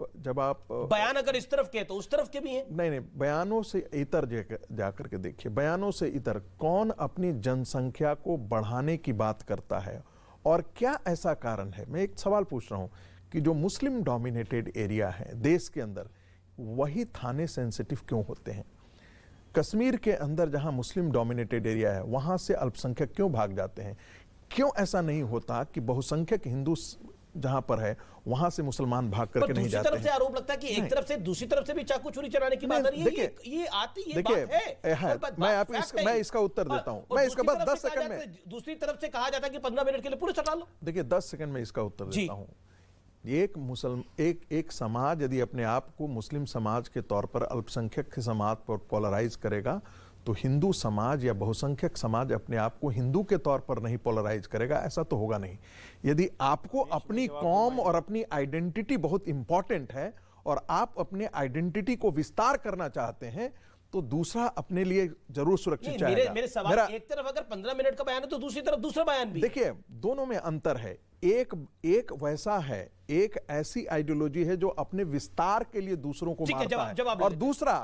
बयान अगर इस तरफ के तो उस तरफ के भी हैं। नहीं, बयानों से इतर जाकर के देखिए, बयानों से इतर कौन अपनी जनसंख्या को बढ़ाने की बात करता है और क्या ऐसा कारण है? मैं एक सवाल पूछ रहा हूं कि जो मुस्लिम डोमिनेटेड एरिया है देश के अंदर, वही थाने सेंसिटिव क्यों होते हैं? कश्मीर के अंदर जहां मुस्लिम डोमिनेटेड एरिया है, वहां से अल्पसंख्यक क्यों भाग जाते हैं? क्यों ऐसा नहीं होता कि बहुसंख्यक हिंदू जहां पर है वहां से मुस्लिमान भाग करके नहीं जाते हैं? दूसरी तरफ से आरोप लगता है कि एक तरफ से दूसरी तरफ से भी चाकू छुरी चलाने की बात आ रही है। ये आती है, बात है। मैं इसका उत्तर देता हूं। मैं इसका बस 10 सेकंड में, दूसरी तरफ से कहा जाता है कि 15 मिनट के लिए पुलिस हटा लो। देखिए 10 सेकंड में इसका उत्तर देता हूं। एक समाज यदि अपने आप को मुस्लिम समाज के तौर पर अल्पसंख्यक के समाज पर पोलराइज करेगा, तो हिंदू समाज या बहुसंख्यक समाज अपने आप को हिंदू के तौर पर नहीं पोलराइज करेगा। ऐसा तो होगा नहीं। यदि आपको अपनी कौम और अपनी आइडेंटिटी बहुत इंपॉर्टेंट है और आप अपने आइडेंटिटी को विस्तार करना चाहते हैं, तो दूसरा अपने लिए जरूर सुरक्षित चाहेगा। मेरे सवाल, एक तरफ अगर 15 मिनट का बयान है तो दूसरी तरफ दूसरा बयान भी। देखिए दोनों में अंतर है। एक वैसा है, एक ऐसी आइडियोलॉजी है जो अपने विस्तार के लिए दूसरों को मारता है, और दूसरा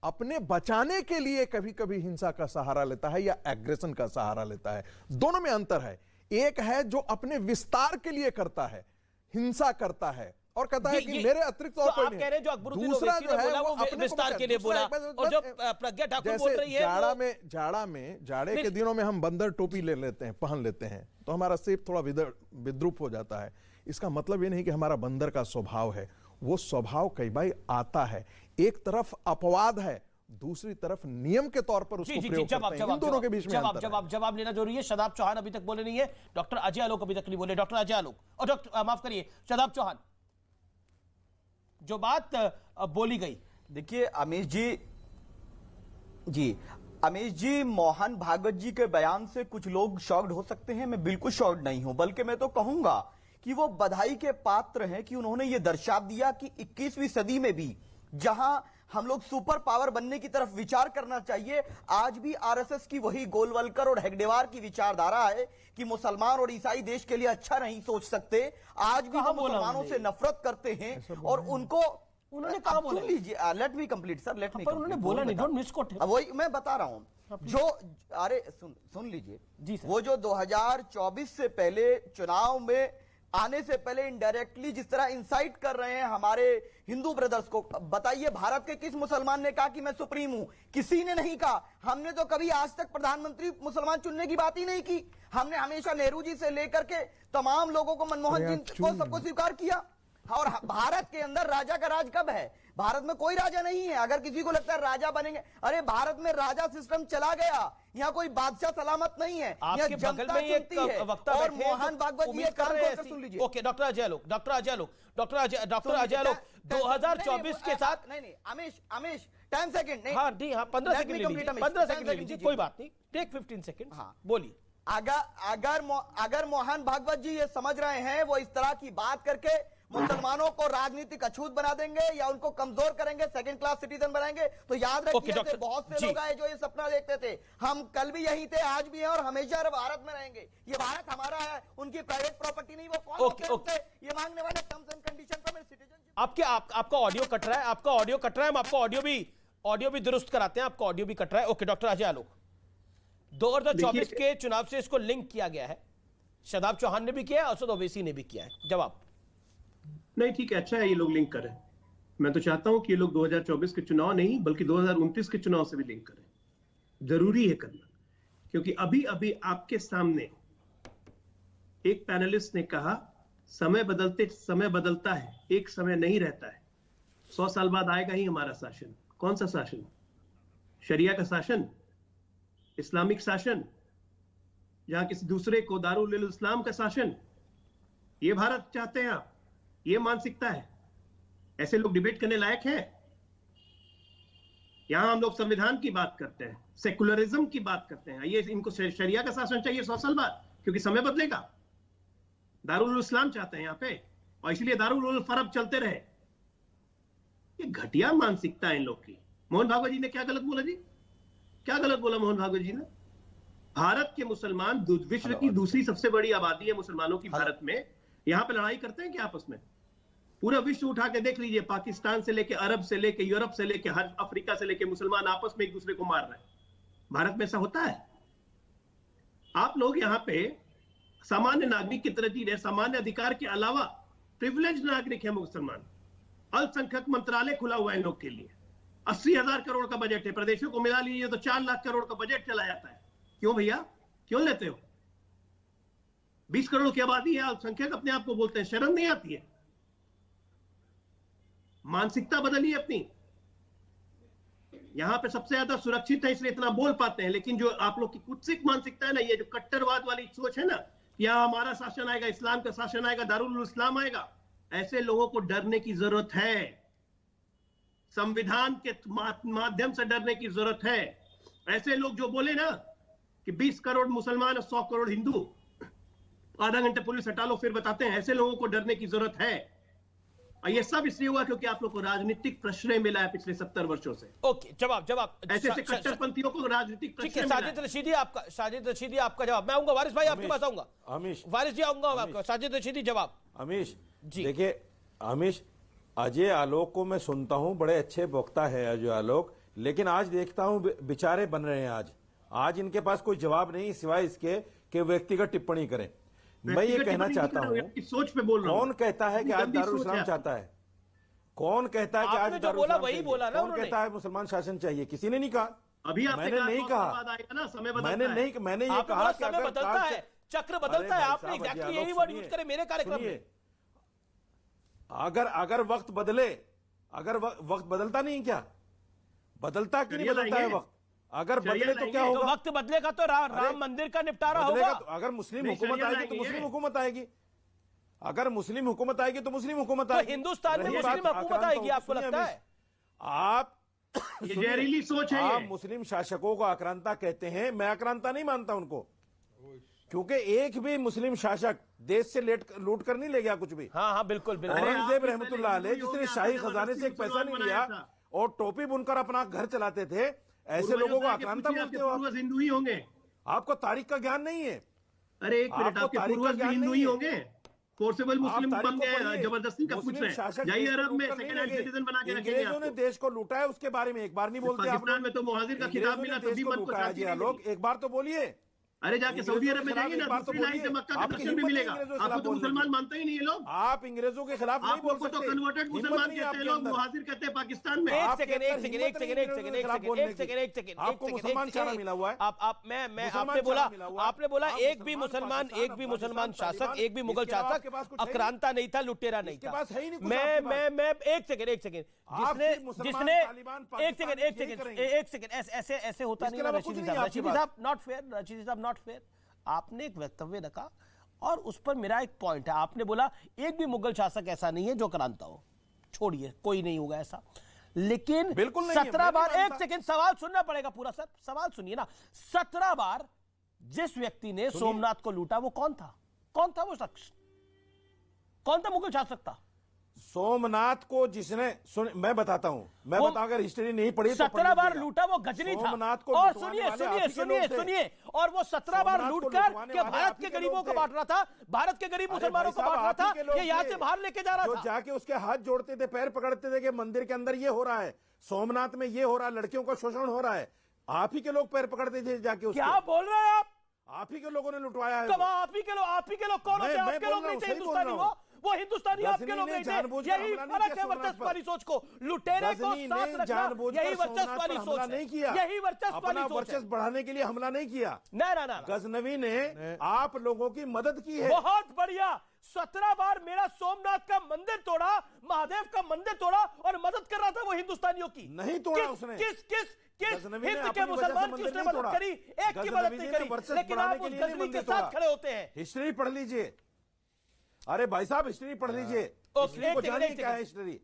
अपने बचाने के लिए कभी कभी हिंसा का सहारा लेता है या एग्रेशन का सहारा लेता है। दोनों में अंतर है। एक है जो अपने विस्तार के लिए करता है, हिंसा करता है और कहता है कि मेरे अतिरिक्त और कोई नहीं। कह रहे हैं जो अकबरुद्दीन ओवैसी ने बोला वो अपने विस्तार के लिए बोला, और जो प्रज्ञा ठाकुर बोल रही है जाड़े के दिनों में हम बंदर टोपी ले लेते हैं, पहन लेते हैं, तो हमारा सेब थोड़ा विद्रूप हो जाता है। इसका मतलब ये नहीं कि हमारा बंदर का स्वभाव है। वो स्वभाव कई बार आता है। एक तरफ अपवाद है, दूसरी तरफ नियम के तौर पर उसको प्रयोग करते हैं। इन दोनों के बीच में अंतर है। जवाब लेना जरूरी है। शादाब चौहान अभी तक बोले नहीं है, डॉक्टर अजय आलोक अभी तक नहीं बोले। डॉक्टर अजय आलोक और डॉक्टर माफ करिए शादाब चौहान, जो बात बोली गई। देखिए अमीश जी, मोहन भागवत जी के बयान से कुछ लोग शॉक्ड हो सकते हैं। मैं बिल्कुल शॉक्ड नहीं हूं, बल्कि मैं तो कहूंगा कि वो बधाई के पात्र हैं कि उन्होंने ये दर्शा दिया कि 21वीं सदी में भी जहां हम लोग सुपर पावर बनने की तरफ विचार करना चाहिए, आज भी आरएसएस की वही गोलवलकर और हेगडेवार की विचारधारा है कि मुसलमान और ईसाई देश के लिए अच्छा नहीं सोच सकते। आज भी वो मुसलमानों से नफरत करते हैं और उनको उन्होंने कहा बोला। सुन लीजिए, let me complete sir, let me. उन्होंने बोला नहीं, डोंट मिसकोट। वही मैं बता रहा हूं। जो अरे सुन लीजिए जी, वो जो 2024 से पहले चुनाव में आने से पहले इनडायरेक्टली जिस तरह इंसाइट कर रहे हैं हमारे हिंदू ब्रदर्स को, बताइए भारत के किस मुसलमान ने कहा कि मैं सुप्रीम हूं? किसी ने नहीं कहा। हमने तो कभी आज तक प्रधानमंत्री मुसलमान चुनने की बात ही नहीं की। हमने हमेशा नेहरू जी से लेकर के तमाम लोगों को, मनमोहन जी को, सबको स्वीकार किया। और भारत के अंदर राजा का राज कब है? भारत में कोई राजा नहीं है। अगर किसी को लगता है राजा बनेंगे, अरे भारत में राजा सिस्टम चला गया। यहाँ कोई बादशाह सलामत नहीं है, यहाँ जनता चुनती है। और मोहन भागवत जी सुन लीजिए। ओके, डॉक्टर अजय आलोक 2024 के साथ। नहीं अमीश 10 सेकंड नहीं, हाँ 15 सेकंड ले लीजिए, कोई बात नहीं, टेक 15 सेकंड। हाँ बोलिए। अगर मोहन भागवत जी ये समझ रहे हैं वो इस तरह की बात करके मुसलमानों को राजनीतिक अछूत बना देंगे या उनको कमजोर करेंगे, सेकंड क्लास सिटीजन बनाएंगे, तो याद रखिए बहुत से लोग आए जो ये सपना देखते थे। हम कल भी यही थे, आज भी हैं और हमेशा भारत में रहेंगे। ये भारत हमारा है, उनकी प्राइवेट प्रॉपर्टी नहीं। वो कौन होते हैं ये मांगने वाले? टर्म्स एंड कंडीशन पर सिटीजनशिप। आपका ऑडियो कट रहा है, हम आपको ऑडियो भी दुरुस्त कराते हैं। आपका ऑडियो भी कट रहा है। ओके डॉक्टर अजय आलोक, 2024 के चुनाव से इसको लिंक किया गया है। शादाब चौहान ने भी किया है, असद ओवैसी ने भी किया है। जवाब नहीं, ठीक है, अच्छा है ये लोग लिंक करें। मैं तो चाहता हूं कि ये लोग 2024 के चुनाव नहीं बल्कि 2029 के चुनाव से भी लिंक करें। जरूरी है करना, क्योंकि अभी अभी आपके सामने एक पैनलिस्ट ने कहा समय बदलता है, एक समय नहीं रहता है। 100 साल बाद आएगा ही हमारा शासन। कौन सा शासन? शरिया का शासन, इस्लामिक शासन, जहां किसी दूसरे को दारुल इस्लाम का शासन? ये भारत चाहते हैं आप? ये मानसिकता है? ऐसे लोग डिबेट करने लायक है? यहां हम लोग संविधान की बात करते हैं, सेकुलरिज्म की बात करते हैं। ये इनको शरिया का शासन चाहिए 100 साल बाद, क्योंकि समय बदलेगा। दारुल इस्लाम चाहते हैं यहाँ पे, और इसलिए दारुल फरब चलते रहे। ये घटिया मानसिकता है इन लोग की। मोहन भागवत जी ने क्या गलत बोला जी? क्या गलत बोला मोहन भागवत जी ने? भारत के मुसलमान विश्व की दूसरी सबसे बड़ी आबादी है मुसलमानों की भारत में, यहां पे लड़ाई करते हैं क्या आपस में? पूरा विश्व उठा के देख लीजिए, पाकिस्तान से लेके अरब से लेके यूरोप से लेके हर अफ्रीका से लेके मुसलमान आपस में एक दूसरे को मार रहे हैं। भारत में ऐसा होता है? आप लोग यहाँ पे सामान्य नागरिक की तरह जी रहे, सामान्य अधिकार के अलावा प्रिविलेज नागरिक है मुसलमान। अल्पसंख्यक मंत्रालय खुला हुआ है इन लोग के लिए, 80,000 करोड़ का बजट है, प्रदेशों को मिला लीजिए तो 4 लाख करोड़ का बजट चला जाता है। क्यों भैया, क्यों लेते हो? 20 करोड़ की आबादी है, अल्पसंख्यक अपने आप को बोलते हैं, शर्म नहीं आती है? मानसिकता बदलिए अपनी। यहां पे सबसे ज्यादा सुरक्षित है इसलिए इतना बोल पाते हैं, लेकिन जो आप लोग की कुत्सित मानसिकता है ना, ये जो कट्टरवाद वाली सोच है ना, यहाँ हमारा शासन आएगा, इस्लाम का शासन आएगा, दारुल इस्लाम आएगा, ऐसे लोगों को डरने की जरूरत है। संविधान के माध्यम से डरने की जरूरत है। ऐसे लोग जो बोले ना कि 20 करोड़ मुसलमान और 100 करोड़ हिंदू, आधा घंटे पुलिस हटा लो फिर बताते हैं, ऐसे लोगों को डरने की जरूरत है। और ये सब इसलिए हुआ क्योंकि आप लोग को राजनीतिक प्रश्रय मिला है पिछले 70 वर्षों से। ओके, जवाब ऐसे कट्टरपंथियों को राजनीतिक प्रश्रय। साजिद रशीदी आपका जवाब। मैं आऊंगा वारिस भाई आपके पास आऊंगा। अमीश, वारिस जी आऊंगा आपका। साजिद रशीदी जवाब। अमीश जी देखिए, अमीश अजय आलोक को मैं सुनता हूं, बड़े अच्छे वक्ता है अजय आलोक, लेकिन आज देखता हूं बेचारे बन रहे हैं। आज इनके पास कोई जवाब नहीं सिवाय इसके कि व्यक्तिगत टिप्पणी करें। मैं ये कहना चाहता हूं, सोच पे बोल रहा हूं। कौन कहता है कि आज दारुल इस्लाम चाहता है? कौन कहता है कि आज दारुल इस्लाम वही बोला ना? कौन कहता है मुसलमान शासन चाहिए? किसी ने नहीं कहा। अभी मैंने नहीं कहा, मैंने ये कहा कि समय बदलता है, चक्र बदलता है। आपने एग्जैक्टली यही वर्ड यूज करे मेरे कार्यक्रम में। अगर वक्त बदले, अगर वक्त बदलता नहीं क्या? बदलता कि नहीं बदलता है वक्त? अगर बदले तो क्या होगा? वक्त बदलेगा तो राम मंदिर का निपटारा होगा। तो अगर मुस्लिम हुकूमत आएगी तो मुस्लिम हुकूमत आएगी, अगर मुस्लिम हुकूमत आएगी तो मुस्लिम हुकूमत आएगी। हिंदुस्तान में मुस्लिम हुकूमत आएगी आपको लगता है? आप ये जहरीली सोच है। आप मुस्लिम शासकों को आक्रांता कहते हैं, मैं आक्रांता नहीं मानता उनको, क्योंकि एक भी मुस्लिम शासक देश से लूट कर नहीं ले गया कुछ भी। हाँ बिल्कुल बिल्कुल। औरंगजेब रहमतुल्लाह अलैह जिसने शाही खजाने से एक पैसा नहीं लिया और टोपी बुनकर अपना घर चलाते थे, ऐसे लोगों को आक्रांता बोलते हो आप? हिंदू ही होंगे। आपको तारीख का ज्ञान नहीं है? अरे एक मिनट, आपके पूर्वज भी हिंदू ही होंगे? फोर्सेबल मुस्लिम बन गए, जबरदस्ती का पूछ रहे हैं? यही अरब में सेकंड हैंड सिटीजन बना के रखेंगे। अंग्रेजों ने देश को लूटा है, उसके बारे में एक बार नहीं बोलते। पाकिस्तान में तो मुहाजिर का खिताब मिला, तभी मन को शांति नहीं लोग एक बार तो बोलिए। अरे जाके सऊदी अरब में जाइए ना, दूसरी लाइन से मक्का का दर्शन भी मिलेगा आपको। तो मुसलमान मानते ही नहीं है लोग। आप अंग्रेजों के खिलाफ नहीं बोल सकते। तो कन्वर्टेड मुसलमान कहते हैं लोग, मुहाजिर कहते हैं पाकिस्तान में। एक सेकंड आपको मुसलमान चारा मिला हुआ है। आपने बोला एक भी मुसलमान शासक, एक भी मुगल शासक आक्रांता नहीं था, लुटेरा नहीं था। मैं एक सेकंड ऐसे होता नहीं। रशीदी साहब नॉट फेयर। आपने एक वक्तव्य रखा और उस पर मेरा एक पॉइंट है। आपने बोला एक भी मुगल शासक ऐसा नहीं है जो आक्रांता हो, छोड़िए कोई नहीं होगा ऐसा। लेकिन 17 बार, एक सेकंड सवाल सुनना पड़ेगा पूरा सर, सवाल सुनिए ना। 17 बार जिस व्यक्ति ने सोमनाथ को लूटा वो कौन था? कौन था वो शख्स? कौन था मुगल शासक था? सोमनाथ को जिसने मैं बताता हूं, मैं अगर हिस्ट्री नहीं पढ़ी तो 17 बार लूटा वो गजनी था। सोमनाथ को और सुनिए, और वो 17 बार लूटकर के भारत के गरीबों को बांट रहा था, भारत के गरीब मुसलमानों को बांट रहा था, ये यहाँ से बाहर लेके जा रहा था। जाके उसके हाथ जोड़ते थे, पैर पकड़ते थे कि मंदिर के अंदर ये हो रहा है, सोमनाथ में ये हो रहा है, लड़कियों का शोषण हो रहा है। आप ही के लोग पैर पकड़ते थे जाके। क्या बोल रहे हैं आप ही के लोगों ने लुटवाया है। आप ही के लोग कौन होते हैं? आपके लोग नहीं थे हिंदुस्तानी, वो हिंदुस्तानी आपके लोग नहीं थे। यही फर्क है वर्चस्व वाली सोच को, लुटेरे को साथ रखना, यही वर्चस्व वाली सोच नहीं किया, यही वर्चस्व वाली सोच। वर्चस्व बढ़ाने के लिए हमला नहीं किया। ना गजनवी ने आप लोगों की मदद की है। बहुत बढ़िया। 17 बार मेरा सोमनाथ का मंदिर तोड़ा, महादेव का मंदिर तोड़ा और मदद कर रहा था वो हिंदुस्तानियों की। नहीं तोड़ा उसने। किस हिंद के मुसलमान की उसने मदद करी? एक की मदद नहीं करी, लेकिन आप उस गजनी के साथ खड़े होते हैं। हिस्ट्री पढ़ लीजिए। अरे भाई साहब हिस्ट्री पढ़ लीजिए। क्या है हिस्ट्री?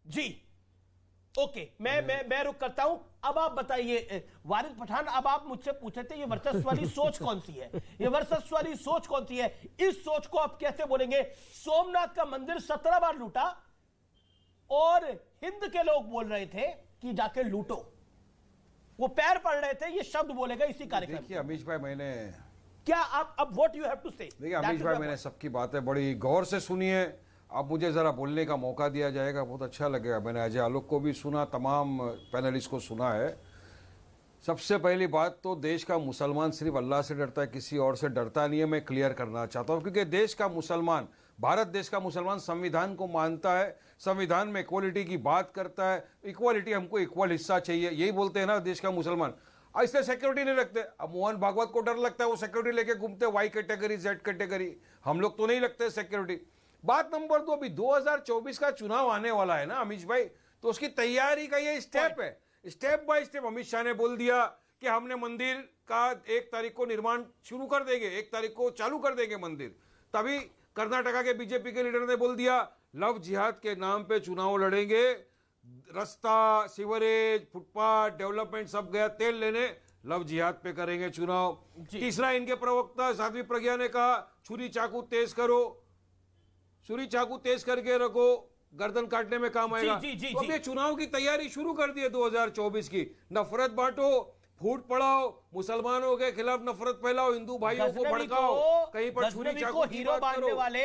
जी ओके, मैं रुक करता हूं। अब आप बताइए वारिस पठान, अब आप मुझसे पूछे थे ये वर्चस्व वाली सोच कौन सी है? ये वर्चस्व वाली सोच कौन सी है? इस सोच को आप कैसे बोलेंगे? सोमनाथ का मंदिर 17 बार लूटा और हिंद के लोग बोल रहे थे कि जाके लूटो। वो पैर पड़ रहे थे, ये शब्द बोलेगा इसी कार्यक्रम। देखिए अमीश भाई, मैंने क्या आप अब व्हाट यू हैव टू से। देखिए अमीश भाई, मैंने सबकी बातें बड़ी गौर से सुनी है। अब मुझे जरा बोलने का मौका दिया जाएगा, बहुत अच्छा लगेगा। मैंने अजय आलोक को भी सुना, तमाम पैनलिस्ट को सुना है। सबसे पहली बात तो देश का मुसलमान सिर्फ अल्लाह से डरता है, किसी और से डरता नहीं है। मैं क्लियर करना चाहता हूँ, क्योंकि देश का मुसलमान, भारत देश का मुसलमान संविधान को मानता है, संविधान में इक्वालिटी की बात करता है। इक्वालिटी, हमको इक्वल हिस्सा चाहिए, यही बोलते हैं ना देश का मुसलमान। इसलिए सिक्योरिटी नहीं रखते। अब मोहन भागवत को डर लगता है, वो सिक्योरिटी लेके घूमते, वाई कैटेगरी, जेड कैटेगरी। हम लोग तो नहीं लगते सिक्योरिटी। बात नंबर 2, अभी 2024 का चुनाव आने वाला है ना अमीश भाई, तो उसकी तैयारी का ये स्टेप है। Step by step Amit Shah ने बोल दिया कि हमने मंदिर का 1 तारीख को निर्माण शुरू कर देंगे, 1 तारीख को चालू कर देंगे मंदिर। तभी कर्नाटका के बीजेपी के लीडर ने बोल दिया लव जिहाद के नाम पे चुनाव लड़ेंगे, रास्ता, सीवरेज, फुटपाथ, डेवलपमेंट सब गया तेल लेने, लव जिहाद पे करेंगे चुनाव। तीसरा, इनके प्रवक्ता साध्वी प्रज्ञा ने कहा छुरी चाकू तेज करो, छुरी चाकू तेज करके रखो, गर्दन काटने में काम आएगा। तो अब ये चुनाव की तैयारी शुरू कर दी है 2024 की। नफरत बांटो, फूट पड़ाओ, मुसलमानों के खिलाफ नफरत फैलाओ, हिंदू भाइयों को भड़काओ, कहीं पर छुरी चाकू की हीरो बांटने वाले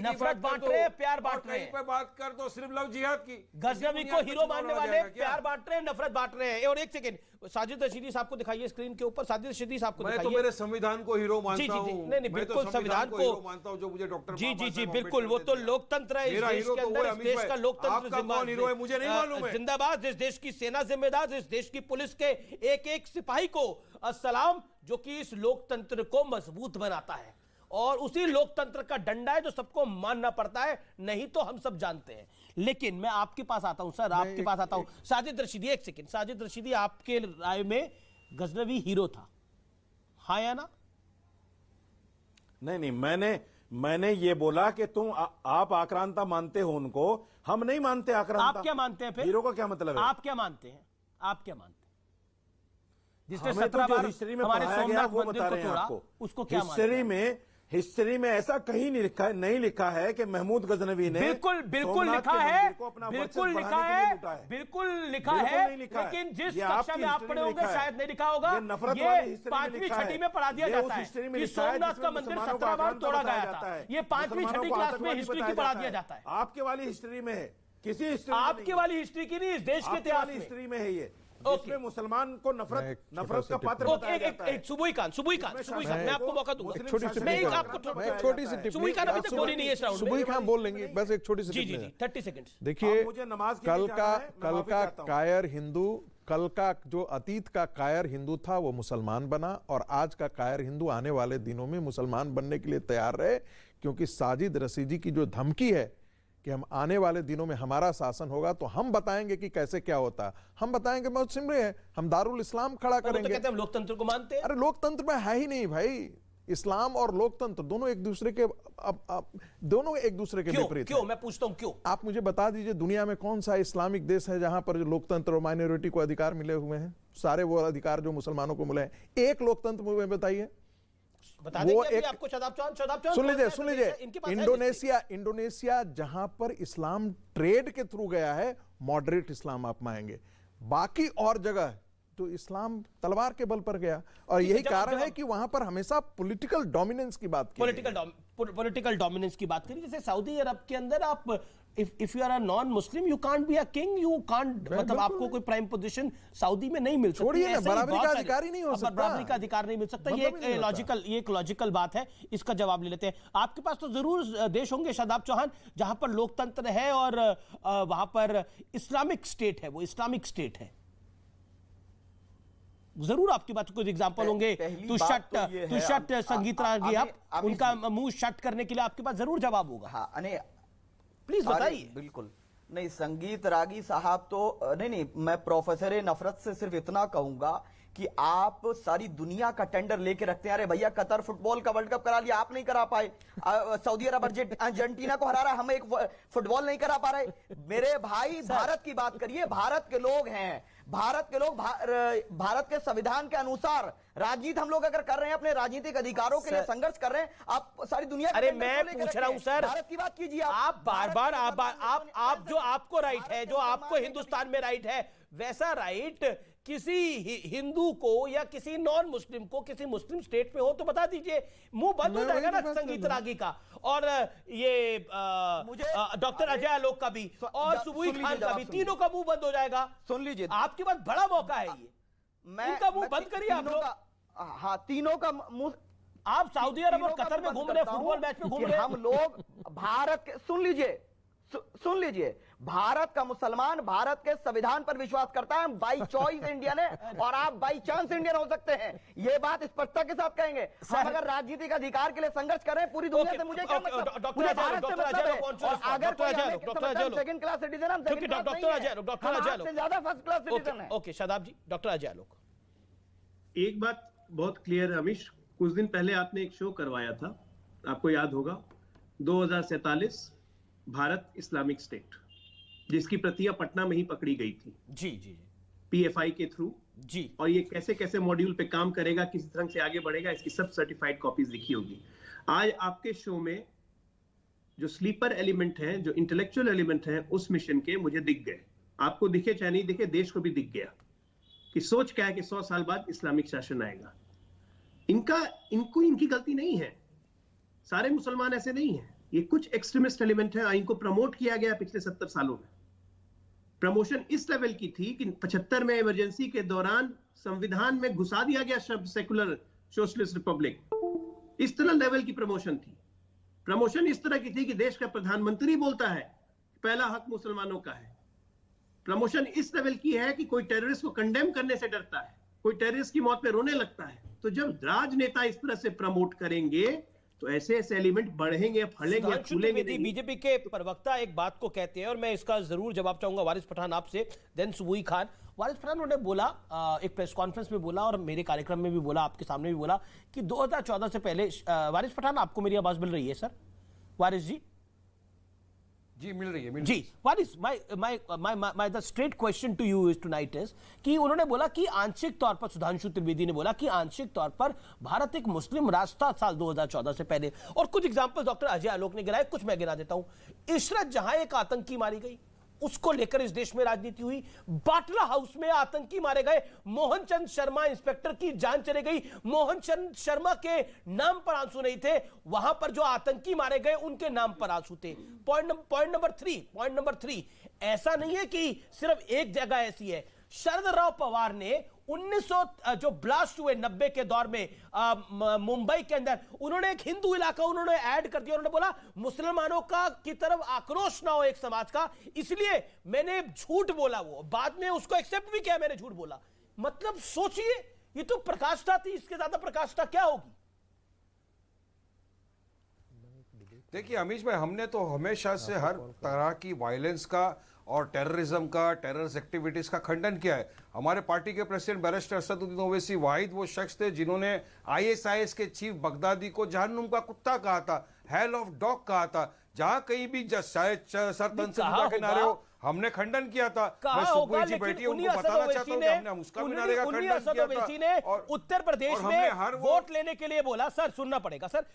नफरत बांट रहे हैं, प्यार बांट रहे हैं। कहीं पे बात कर तो सिर्फ लव जिहाद की। गजनवी को हीरो मानने वाले प्यार बांट रहे हैं, नफरत बांट रहे हैं। और एक सेकंड, साजिद रशीदी साहब को दिखाइए स्क्रीन के ऊपर। साजिद रशीदी साहब को दिखाइए। मैं तो मेरे संविधान को हीरो मानता हूं। नहीं, बिल्कुल संविधान को हीरो मानता हूं, जो मुझे डॉक्टर जी बिल्कुल, वो तो लोकतंत्र है इस देश के अंदर। इस देश का लोकतंत्र मुझे नहीं मालूम है। जिंदाबाद इस देश की सेना, जिम्मेदार इस देश की पुलिस के एक एक सिपाही को अस्सलाम, जो कि इस लोकतंत्र को मजबूत बनाता है। और उसी लोकतंत्र का डंडा है जो सबको मानना पड़ता है, नहीं तो हम सब जानते हैं। लेकिन मैं आपके पास आता हूं सर, आपके पास आता हूं। साजिद रशीदी, एक सेकंड। साजिद रशीदी, आपके राय में गजनवी हीरो था, हाँ या ना? नहीं, मैंने ये बोला कि तुम आप आक्रांता मानते हो उनको, हम नहीं मानते आक्रांता। आप क्या मानते हैं फिर? हीरो का क्या मतलब है? आप क्या मानते हैं? आप क्या मानते हैं? जिसने हमें तो जो हिस्ट्री में पढ़ाया गया वो बता रहे हैं आपको। उसको क्या हिस्ट्री में ऐसा कहीं नहीं लिखा है कि महमूद गजनवी ने बिल्कुल लिखा है, बिल्कुल लिखा है, बिल्कुल लिखा है, लेकिन जिस कक्षा में आप पढ़े होंगे शायद नहीं लिखा होगा। ये 5वीं छठी में पढ़ा दिया जाता है कि सोमनाथ का मंदिर 17 बार तोड़ा गया था। ये 5वीं छठी क्लास में हिस्ट्री की पढ़ा दिया जाता है। आपके वाली हिस्ट्री में है, किसी हिस्ट्री, आपके वाली हिस्ट्री की नहीं, इस देश के इतिहास में हिस्ट्री में है ये, जिसमें मुसलमान को नफरत का पात्र बताया जाता है। सुबुई खान, मैं आपको मौका दूंगा। छोटी सी सुबुई खान अभी तक बोली नहीं है इस राउंड में। सुबुई खान बोल लेंगे, बस एक छोटी सी। जी 30 सेकंड। देखिए, कल का कायर हिंदू, कल का जो अतीत का कायर हिंदू था वो मुसलमान बना, और आज का कायर हिंदू आने वाले दिनों में मुसलमान बनने के लिए तैयार रहे। क्योंकि साजिद रशीदी की जो धमकी है कि हम आने वाले दिनों में हमारा शासन होगा तो हम बताएंगे कि कैसे क्या होता है, हम बताएंगे, बहुत सिमरे हैं, हम दारुल इस्लाम खड़ा करेंगे। तो कहते हैं हम लोकतंत्र को मानते हैं। अरे लोकतंत्र में है ही नहीं भाई, इस्लाम और लोकतंत्र दोनों एक दूसरे के विपरीत। क्यों? मैं पूछता हूं क्यों। आप मुझे बता दीजिए दुनिया में कौन सा इस्लामिक देश है जहां पर लोकतंत्र और माइनॉरिटी को अधिकार मिले हुए हैं? सारे वो अधिकार जो मुसलमानों को मिले हैं, एक लोकतंत्र मुझे बताइए। वो एक आपको सुन लीजिए, इंडोनेशिया जहां पर इस्लाम ट्रेड के थ्रू गया है, मॉडरेट इस्लाम आप मानेंगे। बाकी और जगह तो इस्लाम तलवार के बल पर गया, और यही कारण है कि वहां पर हमेशा पॉलिटिकल डोमिनेंस की बात की, पॉलिटिकल डोमिनेंस की बात करी। जैसे सऊदी अरब के अंदर आप if you are a non Muslim you can't be a king, you can't, मतलब आपको कोई प्राइम पोजीशन सऊदी में नहीं मिल सकती है। बराबरी का अधिकार ही नहीं हो सकता, बराबरी का अधिकार नहीं मिल सकता। ये एक लॉजिकल बात है, इसका जवाब ले लेते हैं। आपके पास तो जरूर देश होंगे शादाब चौहान जहां पर लोकतंत्र है और वहां पर इस्लामिक स्टेट है, वो इस्लामिक स्टेट है, जरूर आपके पास कुछ एग्जांपल होंगे। तू शट संगीत रागी, आप उनका मुंह शट करने के लिए आपके पास जरूर जवाब होगा। हाँ, प्लीज बताइए। बिल्कुल नहीं, संगीत रागी साहब तो नहीं, मैं प्रोफेसर नफरत से सिर्फ इतना कहूंगा कि आप सारी दुनिया का टेंडर लेके रखते हैं। अरे भैया, कतर फुटबॉल का वर्ल्ड कप करा लिया, आप नहीं करा पाए। सऊदी अरब अर्जेंटीना को हरा रहा है, हम एक फुटबॉल नहीं करा पा रहे। मेरे भाई, भारत की बात करिए, भारत के लोग हैं, भारत के लोग भारत के संविधान के अनुसार राजनीति हम लोग अगर कर रहे हैं, अपने राजनीतिक अधिकारों के लिए संघर्ष कर रहे हैं, आप सारी दुनिया। अरे मैं पूछ रहा हूं सर, भारत की बात कीजिए। आप बार-बार आप जो आपको राइट है, जो आपको हिंदुस्तान में राइट है, वैसा राइट किसी हिंदू को या किसी नॉन मुस्लिम को किसी मुस्लिम स्टेट में हो तो बता दीजिए, मुंह बंद हो जाएगा ना संगीत रागी का, और ये डॉक्टर अजय आलोक का भी और सुबुई खान का भी, तीनों का मुंह बंद हो जाएगा। सुन लीजिए, आपके पास बड़ा मौका है, ये इनका मुंह बंद करिए आप लोग। हाँ, तीनों का मुंह। आप सऊदी अरब और कतर में घूम रहे, फुटबॉल मैच में घूम रहे, हम लोग भारत के, सुन लीजिए, भारत का मुसलमान भारत के संविधान पर विश्वास करता है, बाई चॉइस इंडियन है, और आप बाई चांस इंडियन हो सकते हैं, ये बात स्पष्टता के साथ कहेंगे। हम अगर राजनीतिक अधिकार के लिए संघर्ष कर रहे हैं पूरी दुनिया से, मुझे क्या मतलब, मुझे भारत से मतलब है। और अगर सेकंड क्लास सिटीजन, हम सेकंड क्लास नहीं है, हम ज्यादा फर्स्ट क्लास सिटीजन है। ओके शादाब जी, डॉक्टर अजय आलोक। एक बात बहुत क्लियर है अमीश, कुछ दिन पहले आपने एक शो करवाया था, आपको याद होगा, 2047 भारत इस्लामिक स्टेट, जिसकी प्रतियां पटना में ही पकड़ी गई थी। जी जी जी, पीएफआई के थ्रू जी। और ये कैसे कैसे मॉड्यूल पे काम करेगा, किस तरह से आगे बढ़ेगा, इसकी सब सर्टिफाइड कॉपीज लिखी होगी। आज आपके शो में जो स्लीपर एलिमेंट है, जो इंटेलेक्चुअल एलिमेंट है उस मिशन के, मुझे दिख गए। आपको दिखे चाहे नहीं दिखे, देश को भी दिख गया कि सोच क्या है कि 100 साल बाद इस्लामिक शासन आएगा। इनकी गलती नहीं है, सारे मुसलमान ऐसे नहीं है, ये कुछ एक्सट्रीमिस्ट एलिमेंट है, इनको प्रमोट किया गया पिछले 70 सालों में। प्रमोशन इस लेवल की थी कि 75 में इमरजेंसी के दौरान संविधान में घुसा दिया गया शब्द सेकुलर सोशलिस्ट रिपब्लिक। इस तरह लेवल की प्रमोशन थी। प्रमोशन इस तरह की थी कि देश का प्रधानमंत्री बोलता है पहला हक मुसलमानों का है। प्रमोशन इस लेवल की है कि कोई टेररिस्ट को कंडेम करने से डरता है, कोई टेररिस्ट की मौत पे रोने लगता है। तो जब राजनेता इस तरह से प्रमोट करेंगे तो ऐसे ऐसे एलिमेंट बढ़ेंगे, फलेंगे, फूलेंगे। बीजेपी के प्रवक्ता एक बात को कहते हैं और मैं इसका जरूर जवाब चाहूंगा वारिस पठान आपसे, देन सुबुई खान। वारिस पठान उन्होंने बोला, एक प्रेस कॉन्फ्रेंस में बोला और मेरे कार्यक्रम में भी बोला, आपके सामने भी बोला कि 2014 से पहले, वारिस पठान आपको मेरी आवाज मिल रही है सर? वारिस जी जी मिल रही है जी। Waris, my the straight question to you is tonight is कि उन्होंने बोला कि आंशिक तौर पर, सुधांशु त्रिवेदी ने बोला कि आंशिक तौर पर भारत एक मुस्लिम राष्ट्र था साल 2014 से पहले। और कुछ एग्जांपल डॉक्टर अजय आलोक ने गिनाए, कुछ मैं गिना देता हूं। इशरत जहां एक आतंकी मारी गई, उसको लेकर इस देश में राजनीति हुई। बाटला हाउस में आतंकी मारे गए, मोहन चंद शर्मा इंस्पेक्टर की जान चली गई। मोहन चंद शर्मा के नाम पर आंसू नहीं थे, वहां पर जो आतंकी मारे गए उनके नाम पर आंसू थे। पॉइंट नंबर 3, ऐसा नहीं है कि सिर्फ एक जगह ऐसी है। शरद राव पवार ने 1900 जो ब्लास्ट हुए 90 के दौर में मुंबई के अंदर, उन्होंने एक हिंदू इलाका उन्होंने ऐड कर दिया। उन्होंने बोला मुसलमानों का की तरफ आक्रोश ना हो एक समाज का, इसलिए मैंने झूठ बोला। वो बाद में उसको एक्सेप्ट भी किया, मैंने झूठ बोला। मतलब सोचिए, ये तो प्रकाष्ठा थी, इसके ज्यादा प्रकाष्ठा क्या होगी? देखिए अमीश भाई, हमने तो हमेशा से हर तरह की वायलेंस का और टेररिज्म का, टेररिस्ट एक्टिविटीज का खंडन किया है। हमारे पार्टी के प्रेसिडेंट बैरिस्टर असदुद्दीन ओवैसी वाहिद वो शख्स थे जिन्होंने आईएसआईएस के चीफ बगदादी को जहन्नुम का कुत्ता कहा था, हेल ऑफ डॉग कहा था। जहां कहीं भी सरतन से के नारे हो, हमने खंडन किया था। मैं सुबुई जी बैठी उनको बताना चाहता हूं कि हमने उसका भी नारे का खंडन किया था। और उत्तर प्रदेश में वोट लेने के लिए बोला, सर सुनना पड़ेगा सर,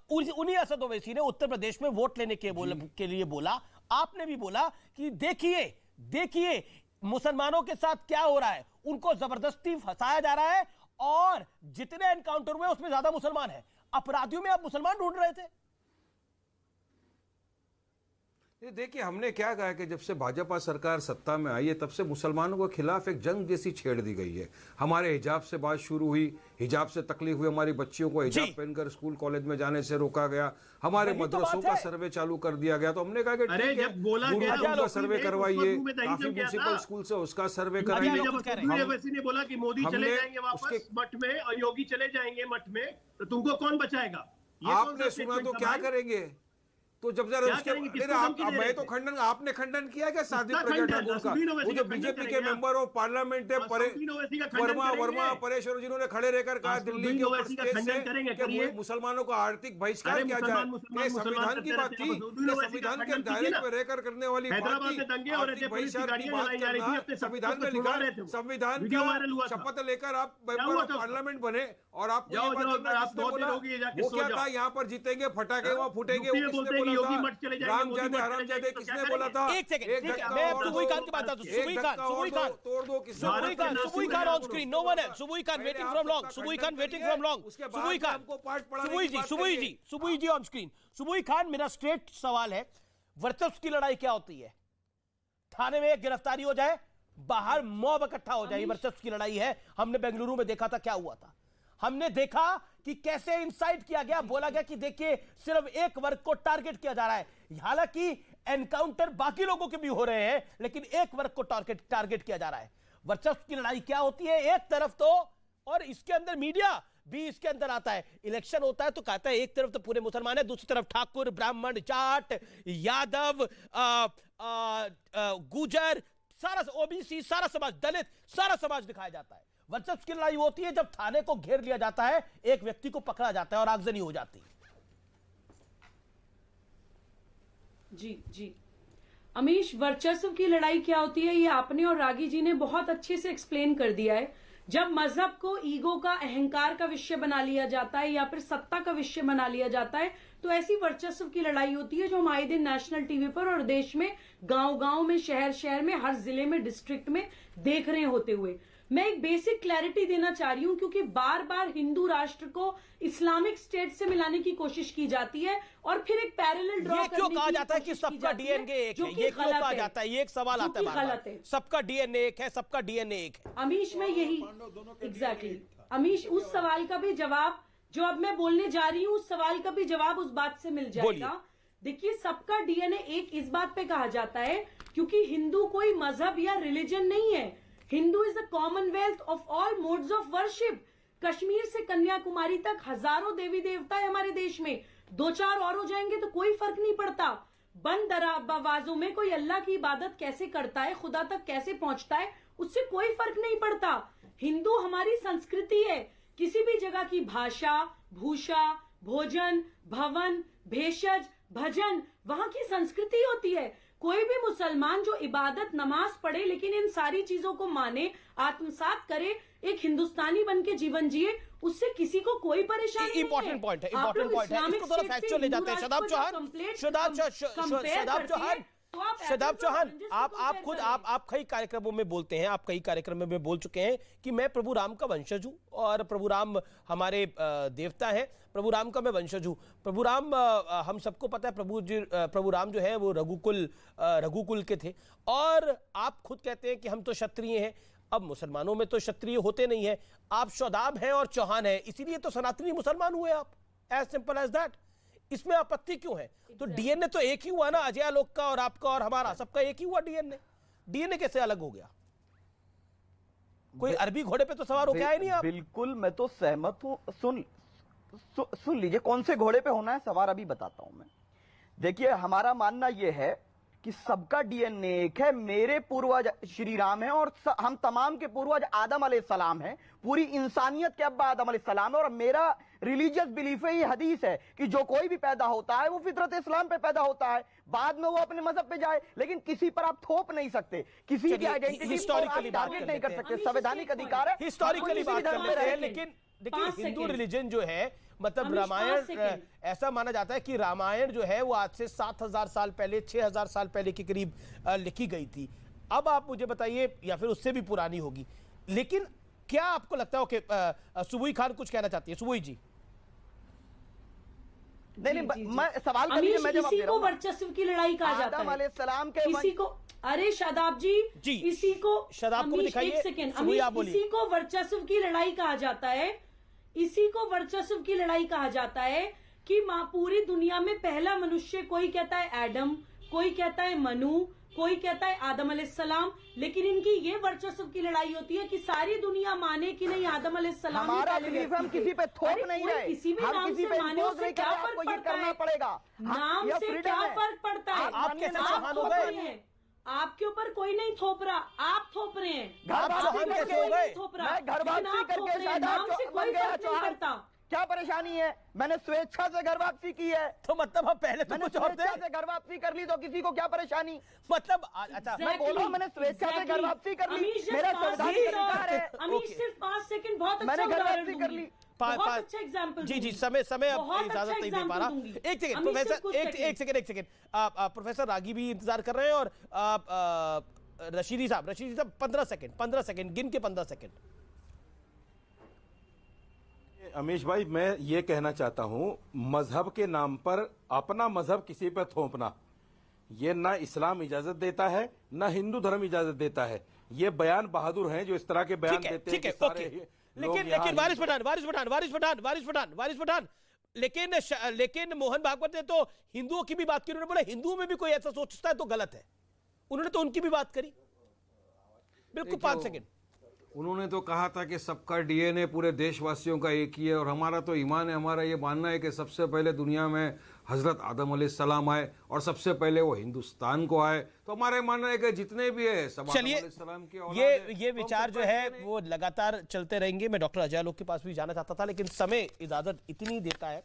उन्हीं असद ओवैसी ने उत्तर प्रदेश में वोट लेने के लिए बोला। आपने भी बोला कि देखिए मुसलमानों के साथ क्या हो रहा है, उनको जबरदस्ती फंसाया जा रहा है और जितने एनकाउंटर हुए उसमें ज्यादा मुसलमान है। अपराधियों में आप मुसलमान ढूंढ रहे थे। देखिए हमने क्या कहा कि जब से भाजपा सरकार सत्ता में आई है तब से मुसलमानों के खिलाफ एक जंग जैसी छेड़ दी गई है। हमारे हिजाब से बात शुरू हुई, हिजाब से तकलीफ हुई, हमारी बच्चियों को हिजाब पहनकर स्कूल कॉलेज में जाने से रोका गया, हमारे मदरसों का सर्वे चालू कर दिया गया। तो हमने कहा कि ठीक है, गुरुकुल का सर्वे करवाइए, काफी म्युनिसिपल स्कूल से उसका सर्वे कराइए। ने बोला कि मोदी चले जाएंगे वापस मठ में और योगी चले जाएंगे मठ में, तो तुमको कौन बचाएगा? आपने सुना तो क्या करेंगे? तो जब जरा उसके मैं तो खंडन, आपने खंडन किया क्या साध्वी प्रज्ञा ठाकुर का? वो जो बीजेपी के मेंबर ऑफ पार्लियामेंट है वर्मा परेश, और जिन्होंने खड़े रहकर कहा दिल्ली के ऊपर स्टेज से मुसलमानों का आर्थिक बहिष्कार किया जाए। संविधान की बात थी, संविधान के दायरे में रहकर करने वाली आर्थिक बहिष्कार की बात करना संविधान में लिखा, संविधान की शपथ लेकर आप मेंबर ऑफ पार्लियामेंट बने और आप वो क्या था, यहाँ पर जीतेंगे फटाके वहां फूटेंगे, वो किसने बोला? योगी मठ चले जाएंगे, राम मोदी जादे मठ हराम चले जादे जाएंगे, तो किसने क्या बोला था? एक सेकंड, एक ठीक है, धक्का मैं और सुबुई दो, खान की बात करता हूं। एक सुबुई खान, धक्का और सुबुई दो, खान, तोड़ दो किसने Subuhi Khan, Subuhi Khan on screen, no one else, Subuhi Khan waiting from long, Subuhi Khan waiting from long, Subuhi Khan, Subuhi ji on screen. Subuhi Khan, मेरा स्ट्रेट सवाल है, वर्चस्व की लड़ाई क्या होती है? थाने में एक गिरफ्तारी हो जाए, बाहर मॉब इकट्ठा हो जाए, वर्चस्व की लड़ाई है। हमने बेंगलुरु में देखा था क्या हुआ था। हमने देखा कि कैसे इंसाइट किया गया, बोला गया कि देखिए सिर्फ एक वर्ग को टारगेट किया जा रहा है, हालांकि एनकाउंटर बाकी लोगों के भी हो रहे हैं, लेकिन एक वर्ग को टारगेट किया जा रहा है। वर्चस्व की लड़ाई क्या होती है? एक तरफ तो, और इसके अंदर मीडिया भी इसके अंदर आता है, इलेक्शन होता है तो कहता है एक तरफ तो पूरे मुसलमान है, दूसरी तरफ ठाकुर, ब्राह्मण, जाट, यादव, गुजर, सारा ओबीसी, सारा समाज, दलित, सारा समाज दिखाया जाता है। वर्चस्व की लड़ाई होती है जब थाने को घेर लिया जाता है, एक व्यक्ति को पकड़ा जाता है और आगजनी हो जाती है। जी अमीश, वर्चस्व की लड़ाई क्या होती है ये आपने और रागी जी ने बहुत अच्छे से एक्सप्लेन कर दिया है। जब मजहब को ईगो का, अहंकार का विषय बना लिया जाता है या फिर सत्ता का विषय बना लिया जाता है, तो ऐसी वर्चस्व की लड़ाई होती है जो हम आए दिन नेशनल टीवी पर और देश में, गांव-गांव में, शहर-शहर में, हर जिले में, डिस्ट्रिक्ट में देख रहे होते हुए। मैं एक बेसिक क्लैरिटी देना चाह रही हूं, क्योंकि बार बार हिंदू राष्ट्र को इस्लामिक स्टेट से मिलाने की कोशिश की जाती है और फिर एक पैरेलल ड्रॉ करने की क्यों कहा जाता है कि सबका डीएनए एक है? ये क्यों कहा जाता है? ये एक सवाल आता है बार-बार। सबका डीएनए एक है, सबका डीएनए एक है। अमीश, मैं यही एग्जैक्टली अमीश, उस सवाल का भी जवाब जो अब मैं बोलने जा रही हूँ, उस सवाल का भी जवाब उस बात से मिल जाएगा। देखिए, सबका डीएनए एक इस बात पे कहा जाता है क्योंकि हिंदू कोई मजहब या रिलीजन नहीं है। Hindu is the Commonwealth of all modes of worship. Kashmir से कन्याकुमारी तक हजारों देवी देवता है हमारे देश में, दो चार और हो जाएंगे तो कोई फर्क नहीं पड़ता। बंद दरवाजों में कोई अल्लाह की इबादत कैसे करता है, खुदा तक कैसे पहुंचता है, उससे कोई फर्क नहीं पड़ता। हिंदू हमारी संस्कृति है। किसी भी जगह की भाषा, भूषा, भोजन, भवन, भेषज, भजन, वहां की संस्कृति होती है। कोई भी मुसलमान जो इबादत, नमाज पढ़े, लेकिन इन सारी चीजों को माने, आत्मसात करे, एक हिंदुस्तानी बन के जीवन जिए, उससे किसी को कोई परेशानी नहीं है। इंपॉर्टेंट पॉइंट है, इंपॉर्टेंट पॉइंट है। इसको थोड़ा फैक्चुअल ले जाते हैं। शदाब चौहान, शदाब चौहान, आप कई कार्यक्रमों में बोलते हैं, आप कई कार्यक्रमों में बोल चुके हैं कि मैं प्रभु राम का वंशज हूं और प्रभु राम हमारे देवता हैं, प्रभु राम का मैं वंशज हूं। प्रभु राम, हम सबको पता है प्रभु राम जो है वो रघुकुल के थे, और आप खुद कहते हैं कि हम तो क्षत्रिय हैं। अब मुसलमानों में तो क्षत्रिय होते नहीं है, आप शदाब हैं और चौहान है, इसीलिए तो सनातनी मुसलमान हुए आप, एज सिंपल एज दैट। इसमें आपत्ति क्यों है? तो डीएनए तो एक ही हुआ ना, अजय लोक का और आपका और हमारा, सबका एक ही हुआ डीएनए। डीएनए कैसे अलग हो गया? कोई अरबी घोड़े पे तो सवार होके आए नहीं आप। बिल्कुल, मैं तो सहमत हूं। सुन लीजिए, कौन से घोड़े पे होना है सवार अभी बताता हूं मैं। देखिए, हमारा मानना यह है कि सबका डीएनए एक है। मेरे पूर्वज श्री राम है और हम तमाम के पूर्वज आदम अलैहिस्सलाम हैं। पूरी इंसानियत के अब्बा आदम अलैहिस्सलाम है। और मेरा रिलीजियस बिलीफ है, ये हदीस है कि जो कोई भी पैदा होता है वो फितरत इस्लाम पे पैदा होता है, बाद में वो अपने मजहब पे जाए, लेकिन किसी पर आप थोप नहीं सकते, किसी की आइडेंटिटी को आप टारगेट नहीं कर सकते। संवैधानिक अधिकार है, हिस्टोरिकली बात कर लेते हैं। लेकिन देखिए, हिंदू रिलीजन जो है, मतलब रामायण, ऐसा माना जाता है कि रामायण जो है वो आज से 7000 साल पहले, 6000 साल पहले के करीब लिखी गई थी। अब आप मुझे बताइए, या फिर उससे भी पुरानी होगी, लेकिन क्या आपको लगता है कि सुबुई खान कुछ कहना चाहती है? सुबुई जी। नहीं, मैं सवाल कर लीजिए, मैं जवाब दे रहा हूं। वर्चस्व की लड़ाई कहा जाता है। आदम अलैहिस्सलाम के इसी को, अरे शादाब जी, इसी को, शादाब को दिखाइए, एक सेकेंड, इसी को वर्चस्व की लड़ाई कहा जाता है। इसी को वर्चस्व की लड़ाई कहा जाता है कि मां पूरी दुनिया में पहला मनुष्य, कोई कहता है एडम, कोई कहता है मनु, कोई कहता है आदम अलैहिस्सलाम, लेकिन इनकी ये वर्चस्व की लड़ाई होती है कि सारी दुनिया माने कि नहीं आदम अलैहिस्सलाम। हमारा बिलीफ, हम किसी पे थोप नहीं है, किसी भी नाम से माने, उससे क्या फर्क पड़ता है? नाम से क्या फर्क पड़ता है? आप कैसे चौहान हो गए? आपके ऊपर कोई नहीं थोप रहा, आप थोप रहे हैं। घर वापसी करके नाम से कोई फर्क नहीं पड़ता। क्या परेशानी है? मैंने स्वेच्छा से घर वापसी की है। तो मतलब हम पहले तो कुछ और थे, से घर वापसी कर ली तो किसी को क्या परेशानी? मतलब अच्छा, मैं बोल रहा हूं, मैंने स्वेच्छा से घर वापसी कर ली, मेरा संवैधानिक अधिकार है। अमीश, सिर्फ 5 सेकंड, बहुत अच्छा मैंने घर वापसी कर ली। बहुत अच्छा एग्जाम्पल। जी समय अब इजाजत नहीं दे पा रहा। एक सेकंड प्रोफेसर, एक सेकंड प्रोफेसर रागी भी इंतजार कर रहे हैं, और रशीदी साहब 15 सेकंड गिन के 15 सेकंड। अमीश भाई, मैं ये कहना चाहता हूं, मजहब के नाम पर अपना मजहब किसी पर थोपना, ये ना इस्लाम इजाजत देता है, ना हिंदू धर्म इजाजत देता है। ये बयान बहादुर हैं जो इस तरह के बयान देते हैं। लेकिन वारिस पठान, लेकिन मोहन भागवत ने तो हिंदुओं की भी बात की। उन्होंने बोला हिंदुओं में भी कोई ऐसा सोचता है तो गलत है। उन्होंने तो उनकी भी बात करी। बिल्कुल 5 सेकंड। उन्होंने तो कहा था कि सबका डीएनए पूरे देशवासियों का एक ही है, और हमारा तो ईमान है, हमारा ये मानना है कि सबसे पहले दुनिया में हजरत आदम अलैहिस्सलाम आए और सबसे पहले वो हिंदुस्तान को आए। तो हमारा मानना है कि जितने भी है सब आदम अलैहिस्सलाम की औलाद है। ये विचार जो है वो लगातार चलते रहेंगे। मैं डॉक्टर अजय आलोक के पास भी जाना चाहता था, लेकिन समय इजाजत इतनी देता है।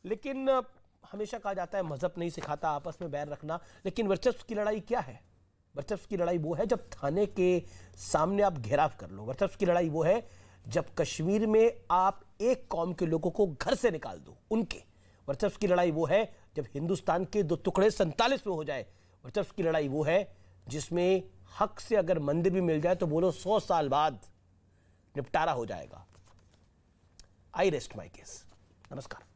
लेकिन हमेशा कहा जाता है मजहब नहीं सिखाता आपस में बैर रखना, लेकिन वर्चस्व की लड़ाई क्या है? वर्चस्व की लड़ाई वो है जब थाने के सामने आप घेराव कर लो। वर्चस्व की लड़ाई वो है जब कश्मीर में आप एक कौम के लोगों को घर से निकाल दो उनके। वर्चस्व की लड़ाई वो है जब हिंदुस्तान के 2 टुकड़े 47 में हो जाए। वर्चस्व की लड़ाई वो है जिसमें हक से अगर मंदिर भी मिल जाए तो बोलो 100 साल बाद निपटारा हो जाएगा। आई रेस्ट माय केस। नमस्कार।